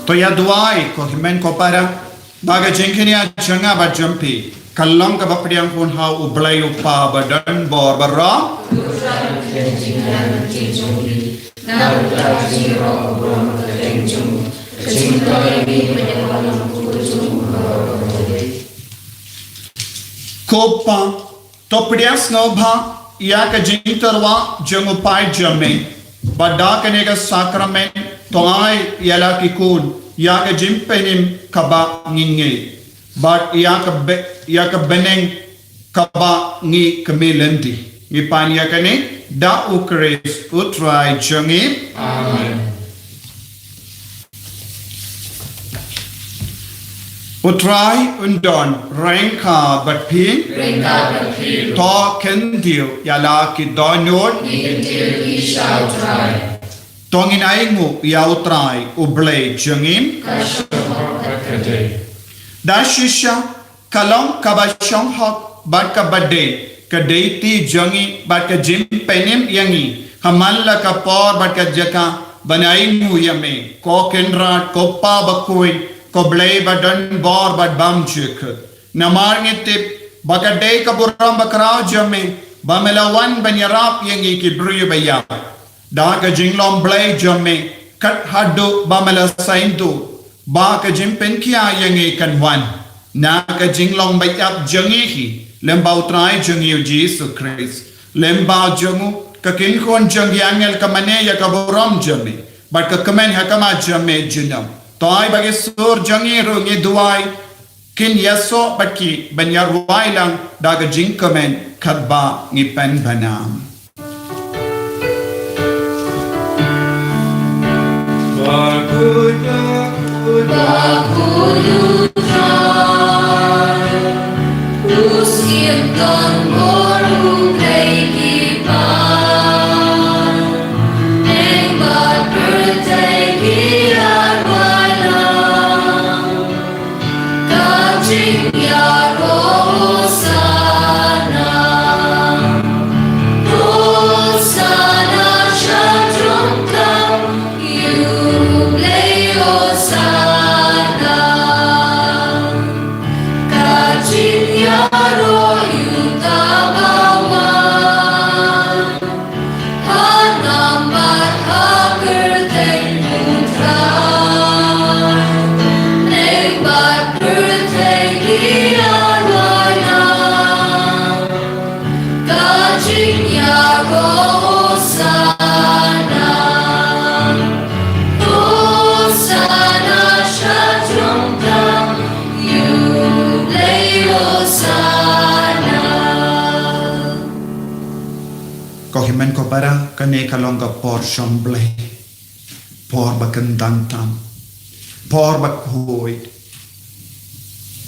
Toya duai ko himen ko para baga jengkenia janga ba jampi kalong ka bapriang pun hau ublai upa badan bor barra Kopa toprias ngobha ya ka jingtarwa jangupai jamme bada kanega sakramen toai yala kikun ya ka jimpenim kaba nginge but ya ka beneng kaba ngi kamilendi ngi panya kane da ukres utrai jangi amen utrai undon rengka batpin to kendio yala ki donyon tongin aingu ya utrai ublay jangim da shisha kalong kabashong hok bat ka bade ka deiti jangi bat ka jim penim yangi hamalla ka por bat ka jaka banaimu yame ko kenrat ko pa bakuin ko blay badan bor bad bam chik namar ngitip baka day ka buram bakraw jame bamelawan banyarap yangi ki bruyo bayam da ka jinglom blay jame kat hadu bamela saindu ba ka jimpen kia yangi kan wan na ka jinglong bayap jangi hi lembau trai jangi Jesus Christ lembau jangu ka kinkon jangi angel ka mane ya ka buram jame bat ka kamen hakama jame jinam toy bagi sur jangi ro ngi duai kin yaso baki banyar wailang daga jingkamen kadba ngi pen banam Birthday, Kohimen ko para kane kalong ka por somble por bakandang tam por bakhoid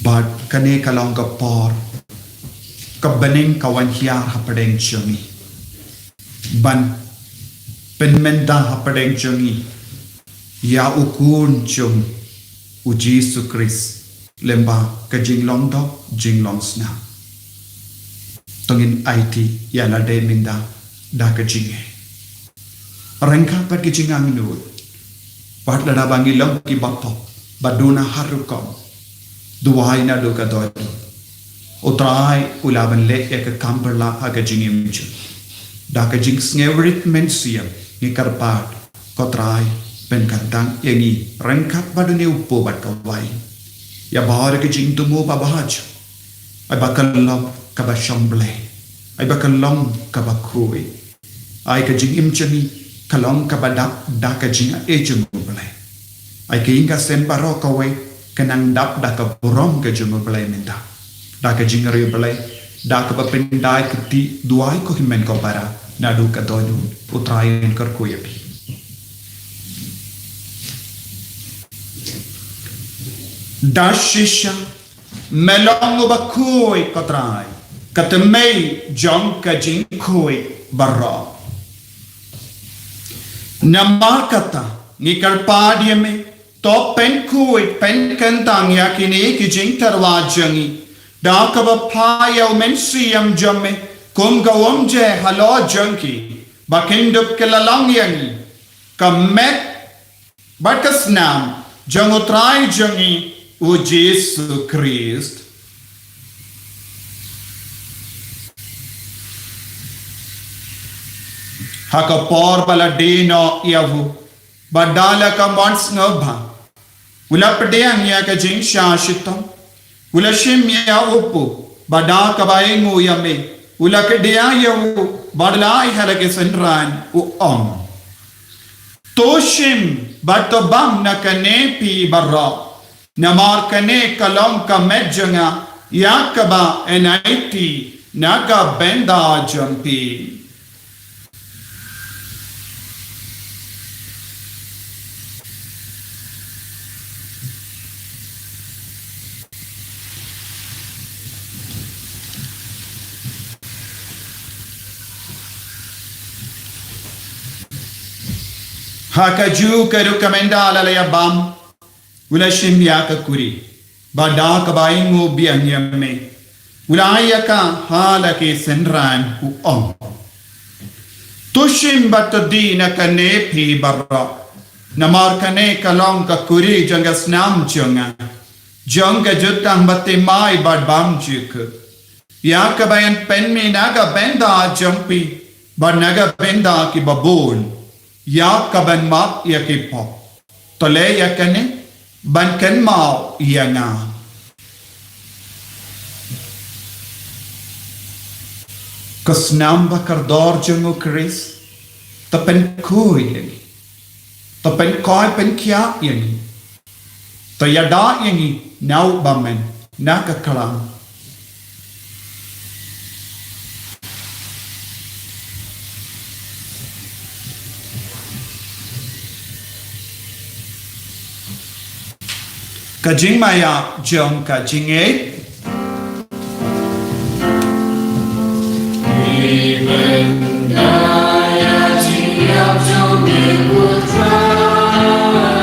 but kane kalong ka por kabaning kawan hiar hapadeng chungi ban penmenda hapadeng chungi ya ukun chung u Jesus Christ lemba ka jinglong do jinglong sna tongin IT ya la de minda da ka jinge rengka pat ki jingang nu pat la bangi lam ki bapo baduna harukom duai na do ka do utrai ulaban le ek kamperla ha ka jingim chu da ka jing sngerit mensiam ni karpat kotrai pen kandang yengi rengka badune upo bat ka wai ya bahar ka jing tumu babahaj ai bakal lam ka ba shamble ai bakal lam ka ba khui ai ka jing im chani kalong ka ba da ka jing e chung ble ai ka inga sen baro ka wai kanang dap da ka burom ka jung ble minda da ka jing ri ble da ka ba pendai ka ti duai ko himen ko para na du ka do utrai kar ko yapi da shisha melong ba koi ka trai ka te mei jong ka jing koi baro Namakata ni karpadia me to pen kui pen kantang yakini ki jing tarwa jangi da ka ba phaya men siam jamme kum ga je halo janki bakindup kelalang yangi kamet bakas nam jangotrai jangi u Jesus Christ haka por bala dino yavu badala ka mons ngobha ula pdeang ya ka jing shashitam ula shim ya upu bada ka baingu yame ula ke dia yavu badlai halake senran u om toshim batobam na kane pi barra namar kane kalom ka medjanga yakaba enaiti naga benda jampi Hakaju karu kamenda alalaya bam ula shimya ka kuri bada ka baingu bianyame ulaya ka halake senran u om tushim batadina kane phi barra namar kane kalong ka kuri jangas nam chunga janga jutang batte mai bad bam juk ya ka bayan penmi naga benda jampi bad naga benda ki babul ya kaban mak ya kipo tole ya kane ban kan mau ya nga kasnam bakar dor jungo Chris tapen kui yani tapen koi pen kya yani to yada yani nau bamen naka kalam Kajing maya jong kajing Even daya jiap jong ikutra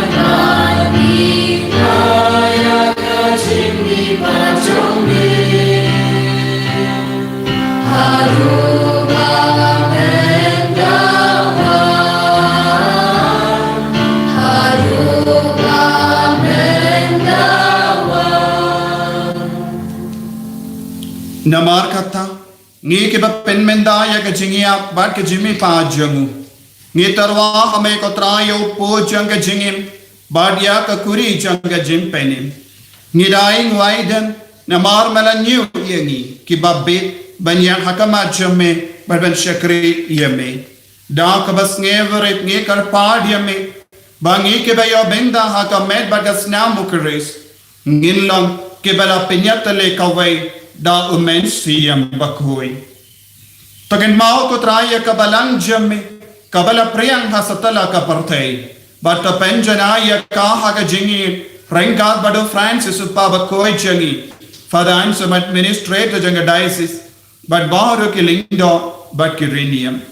Nani daya kajing di baca Namar kata, ngi ke ba pen menda ya ke jingia bat ke jimi pa jangu. Ngi tarwa hame ko trayo po jang ke jingim bat ya ke kuri jang ke jim penim. Ngi daing waiden namar melanyu yengi ki babbe ban yang hakama jamme bat ban shakri yeme. Da ka bas ngeveret ngi kar pad yeme. Bangi ke ba yo benda hakamet bagas na mukeres. Ngin lang ke bala penyatale kawai da umen siyam bakhoy. Takin mau ko traya kabalang jamme kabala priyang hasatala ka partay. Bata penjana ya ka haga jingi rengkat bado Francis upa bakhoy jangi. Father I'm some administrator janga diocese but baharu ki lindo but ki renium.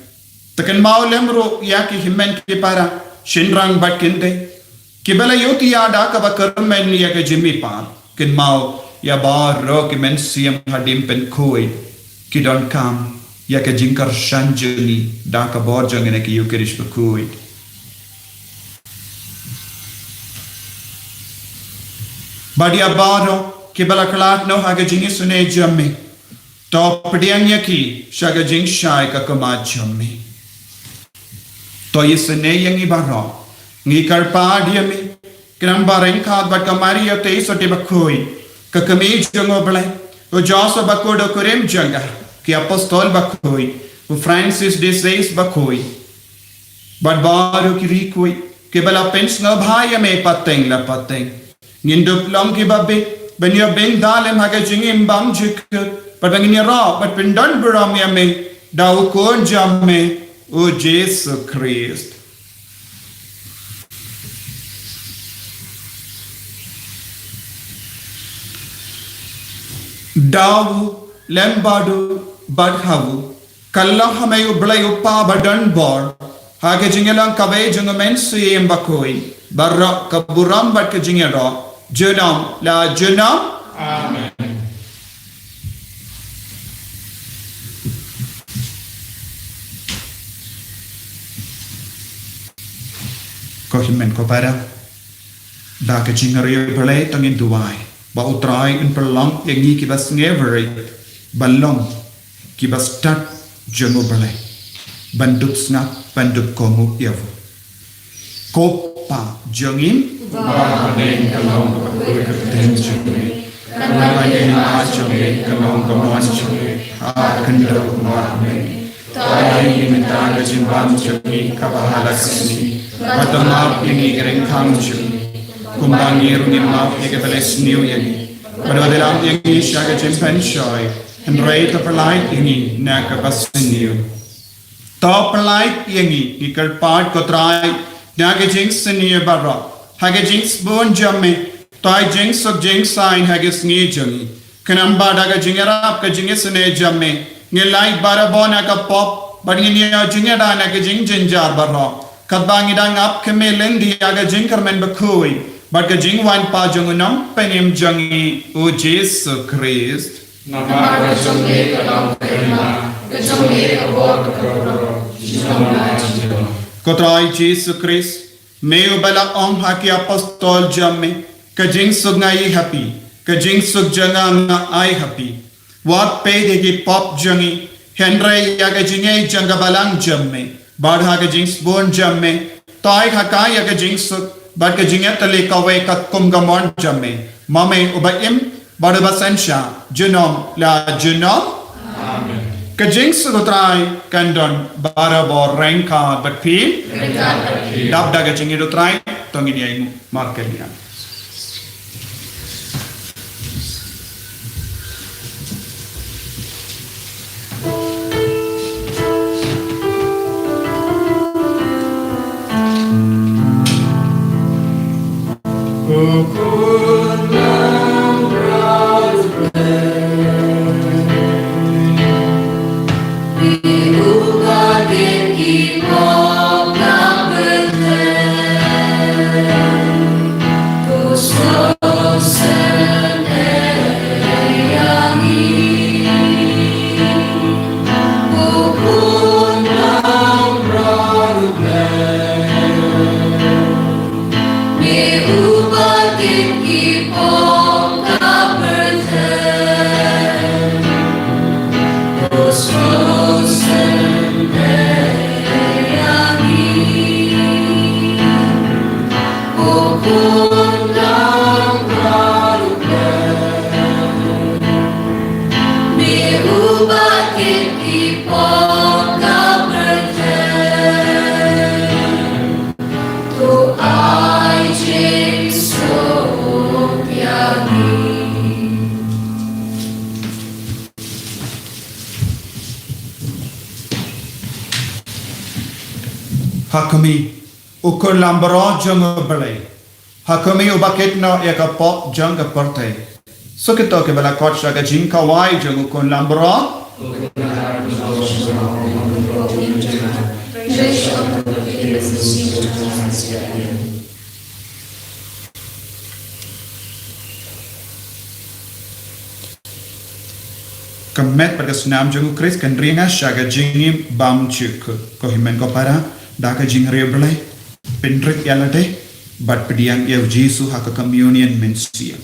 Takin mau lemro ya ki himmen ki para shinrang but kinde. Kibala yoti ya da ka bakarmen ya ka jimmi pa. Kin mau ya baro ki men siam hadim pen koi ki don kam ya ka jinkar shanjuni da ka bor jangene ki yukerish bakoi badia baro ki bala klat no haga jingi sune jamme to pdiang ya ki shaga jing shai ka kama jamme to yisne yangi baro ngi karpa diame kinam bareng khat bat kamari ya te sote bakoi Kakami jango bale, o Joshua bakodo kurem janga, ki apostol bakoi, o Francis de Sales bakoi. But baru kirikoi, ki bala pensna bhaya me pateng la pateng. Nindup long ki babe, ben yo ben dalem haga jingim bam jik, but bangin ya ra, but pendon buram ya me, da o kon jamme, o Jesus Christ. Dawu lembadu badhavu kalla hamayu blayu pa badan bor hage jingelang kabe jungamen suyem bakoi barra kaburam bat ke jingero junam la junam amen ko himen ko para da ke jingero blay tangin duai ba utrai in perlang yangi ki bas ngeveri balong ki bas tat jango bale banduk snap banduk komu yavu kopa jangim ba ben kalong ten jangim kanwa yen ma jangim kalong kamon jangim ha kandro ma me tai minta ga jimbam jangim kabahala sini patama yangi gereng kham jangim Kumbangir ni mau ye kebeles new yangi. Pada dalam yangi syaga jempen shoy. And rate of light yangi naka basinyo. Top light yangi ikal part ko try naka jinx senior barra. Haga jinx bone jamme. Toy jinx of jinx sign hagas ni jangi. Kanamba daga jingera ka jingis ne jamme. Nge light bara bona ka pop. But ni jingera naka jing jinjar barra. Kadbangi dang up kemelendi aga jinkermen bakui. But ka jing wan pa jungunam penim jangi o Jesus Christ. Namar ka jangi kalam kerina, ka jangi abor karo, jinamna jinam. Kotrai Jesus Christ, meu bala om haki apostol jamme, ka jing sug ngai happy, ka jing sug janga na ai happy. What pay de pop jangi, Henry ya ka jingai janga balang jamme, badha ka jing born jamme, tai hakai ya ka jing sug. But ka jingat tali kawai kat kum gamon jamme. Mame ubaim bada basensha junom la junom. Amen. Ka jing sudutrai kandon bara bor rengka but pi. Dab daga jingi dutrai tongin yaimu markelian. Hakami ukur lambaro jang balai. Hakami ubakit no yakapok jang kaparte. So kita ke bala kot syaga jing kawai jang ukur lambaro. Kemet pada senam jang Kris kan ringa syaga jingim bam cuk ko himen ko para daka jing reblai pendrik yalade bat pediang yau Jesu haka communion mensia.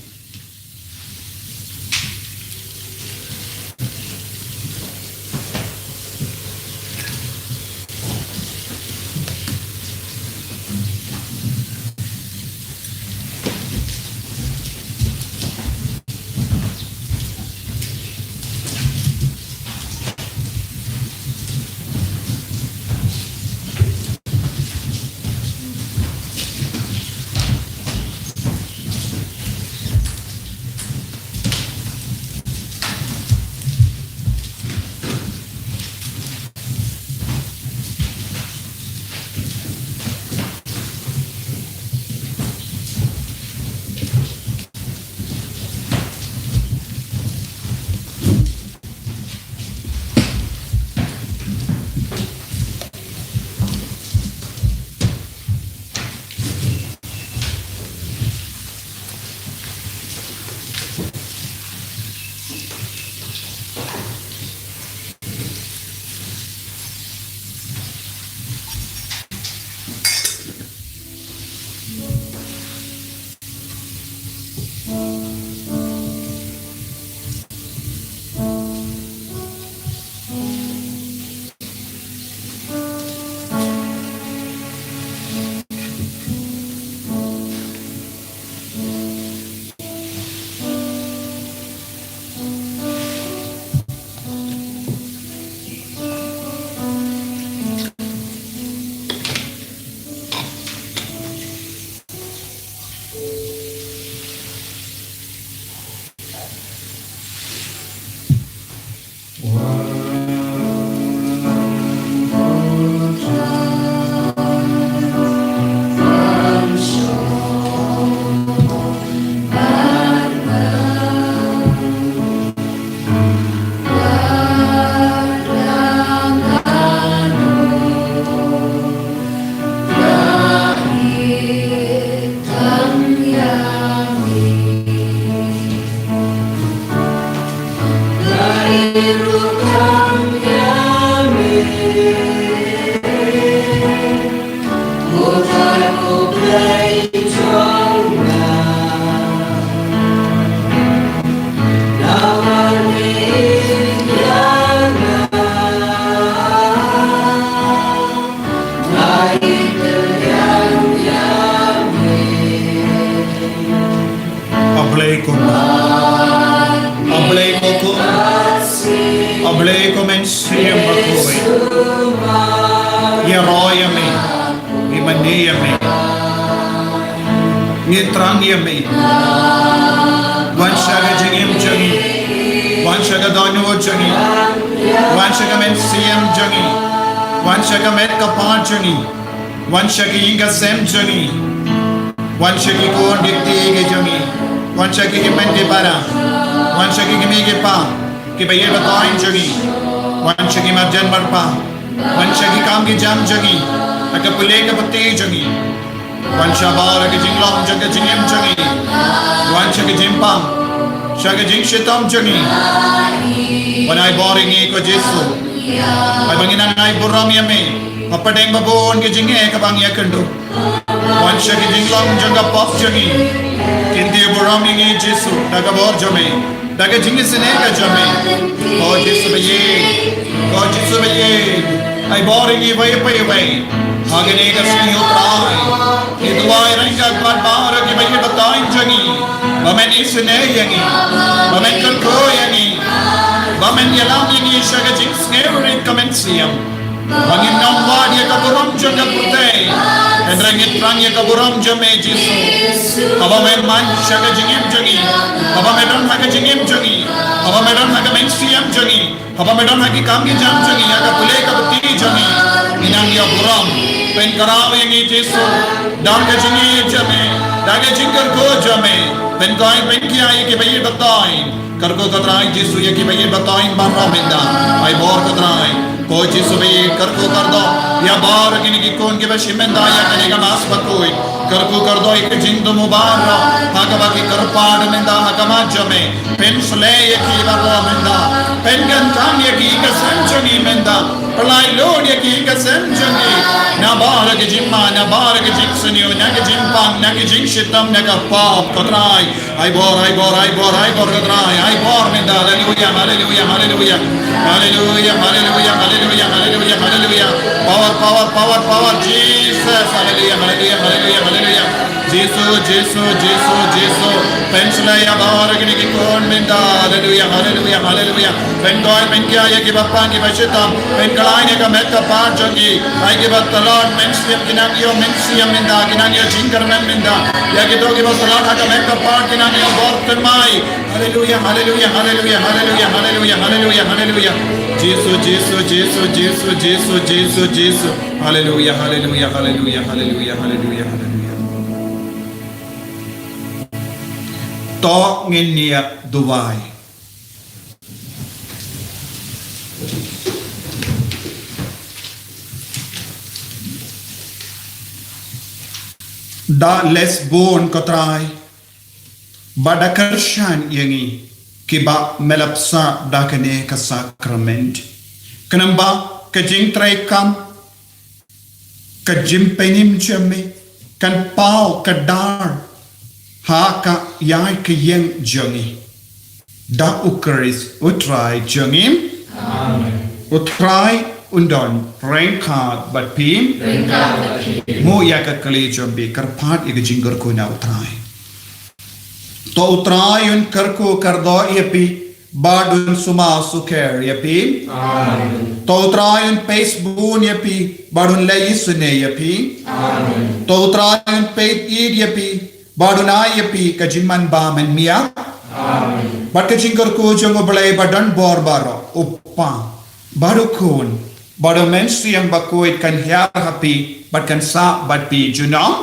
Wanshaki inga sem jungi, wanshaki ko dikti ge jungi, wanshaki ke men ke para, wanshaki ke me ke pa, ke bhaiya बताएं jungi, wanshaki marjan marpa, wanshaki काम के जाम jungi, अगर पुले के पत्ते jungi, wanshabar के jinglong जगह जिंगम jungi, wanshaki jimpam, shaka jing shitam jungi, wanai boring ko Jesu, ay banginan ay buram yame. Papadeng babon ke jinge ka bang yakendo wansha ke jinglong janga pop jangi kindi buram ngi Jesu daga bor jame daga jinge sene ka jame o Jesu baye ai bor ngi vai agane ka sinyo prai ke duai ranga pat bar ke baye batain jangi bamen isne yangi bamen ko yangi bamen yalam yangi shaga jing snevering commensium Bangin namwa dia kaburam jaga putih, dan rangit rangit kaburam jame Jesu. Abang memang syaga jengim jangi, jangi haba medon haki kami jam jangi aga pulai ka beti jangi minang ya buram pen karao yang Yesu dam ka jangi jame daga jingkar ko jame pen koi pen kiai ke bayi batai karko katrai Yesu ye ki bayi batai barra menda ai bor katrai ko Yesu bayi karko kardo ya bar kini ki kon ke bashi menda ya kene ka mas bakoi karko kardo ek jindu mubarra hagaba ki karpad menda hagama jame pen sle ye ki barra menda pen gantam ye ki ka sanjani menda palai lord ye ki ka sanjani na bar ke jimma na bar ke jiksuniyo na ke jimpang na ke jikshitam na ka pap katrai ai bor katrai ai bor menda hallelujah hallelujah hallelujah hallelujah hallelujah hallelujah hallelujah hallelujah power Jesus hallelujah hallelujah hallelujah hallelujah Jesus pensla ya bawar gini ki kon menda hallelujah hallelujah hallelujah pen goy pen kya ye ki bappa ki bachita pen kalai ne ka mekka part jangi ai ki bat talon mensiam kinagyo mensiam menda kinagyo jinkar menda ya ki to ki bat talon ka mekka part kinagyo borten mai hallelujah hallelujah hallelujah hallelujah hallelujah hallelujah hallelujah Jesus hallelujah hallelujah hallelujah hallelujah hallelujah hallelujah to nginia duwai da lesbon kotrai badakarshan yangi kiba melapsa dakane ka sacrament kanamba kajing trai kam kajim penim chame kan pau kadar ha ka yai ke yang jangi da ukaris utrai jangim amen utrai undon rengka bat pim mo ya ka kali jambe karpat ig jingar ko na utrai to utrai un karko kardo yapi badun suma suker yapi amen to utrai un facebook yapi badun lai sune yapi amen to utrai un peit id yapi badunai yapi kajiman ba men mia amen bat kajingar ko jongo balai badan bor baro uppa barukun bado mensiam bakoit kan hiar happy bat kan sa bat pi junam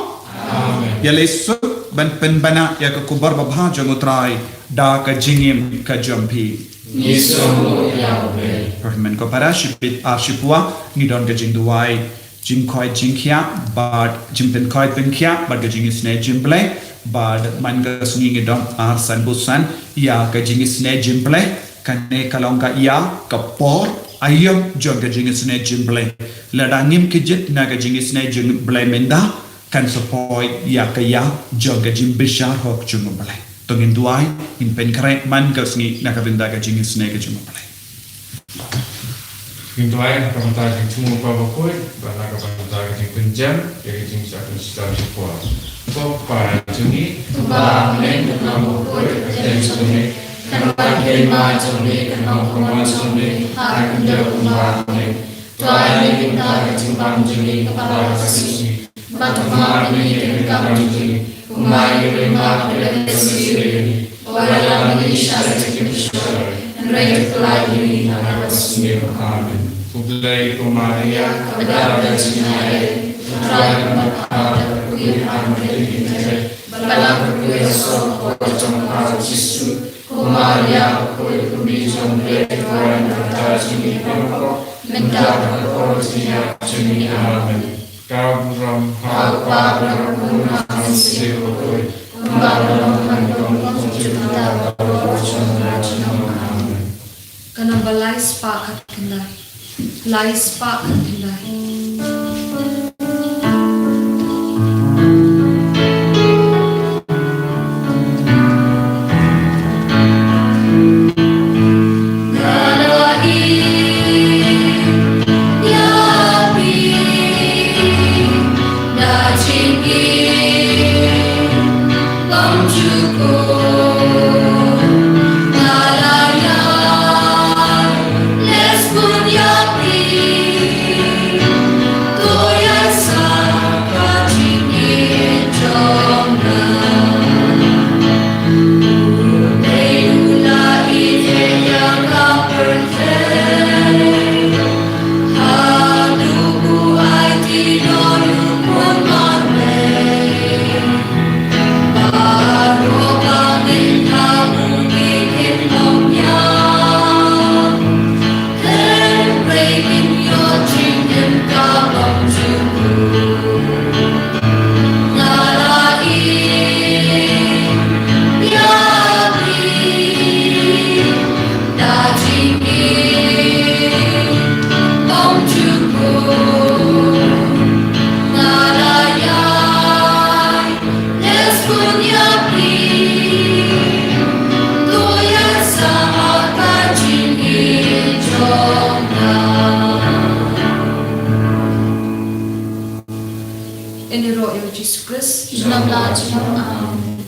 amen ya lesu ban penbana ya ka kubar babha jongo trai da ka jingim ka jampi nisomo yawe permen ko parashipit ashipua ni don ka jingduai jingkoi jingkia bad jimpen koi penkia bad ka jingisne jimble bad manga sungi ngidom arsan busan ya ka jingisne jimble kane kalongka ya kapor ayam jong ka jingisne jimble ladangim kijit na ka jingisne jimble menda kan sepoi ya ka ya jong ka jimbishar hok jumble tongin duai in pen kare man ka sungi na ka benda ka jingisne ka jumble Pintuai kapantai yang cuma bawa koi, bana kapantai yang penjam, yang jingsa kunstau sekolah. Topa jungi, bang len kamu koi, yang sunyi, kapan kema jungi, kamu koma jungi, aku jauh bang len. Tuai pintai cimbang jungi, kepala kasih, batu mami yang kamu jungi, umai lima dari sini, walau ini syarat kebiasaan. Mereka lagi nama Yesus Amen. Publai Maria, kepada Cina, putra Maha, Tuhan Maria, balang Yesus, pocong Yesus, Maria, kami jombe Tuhan antara Cina, mendapat porsinya Cina Amen. Kau ram, kau ram, kau siapa kau, balang kau cinta, pocong Cina. Kanang balay spa kat kinday. Lay spa kat kinday. Let's put your peace. Yesus Kristus. Junamlah junam amin.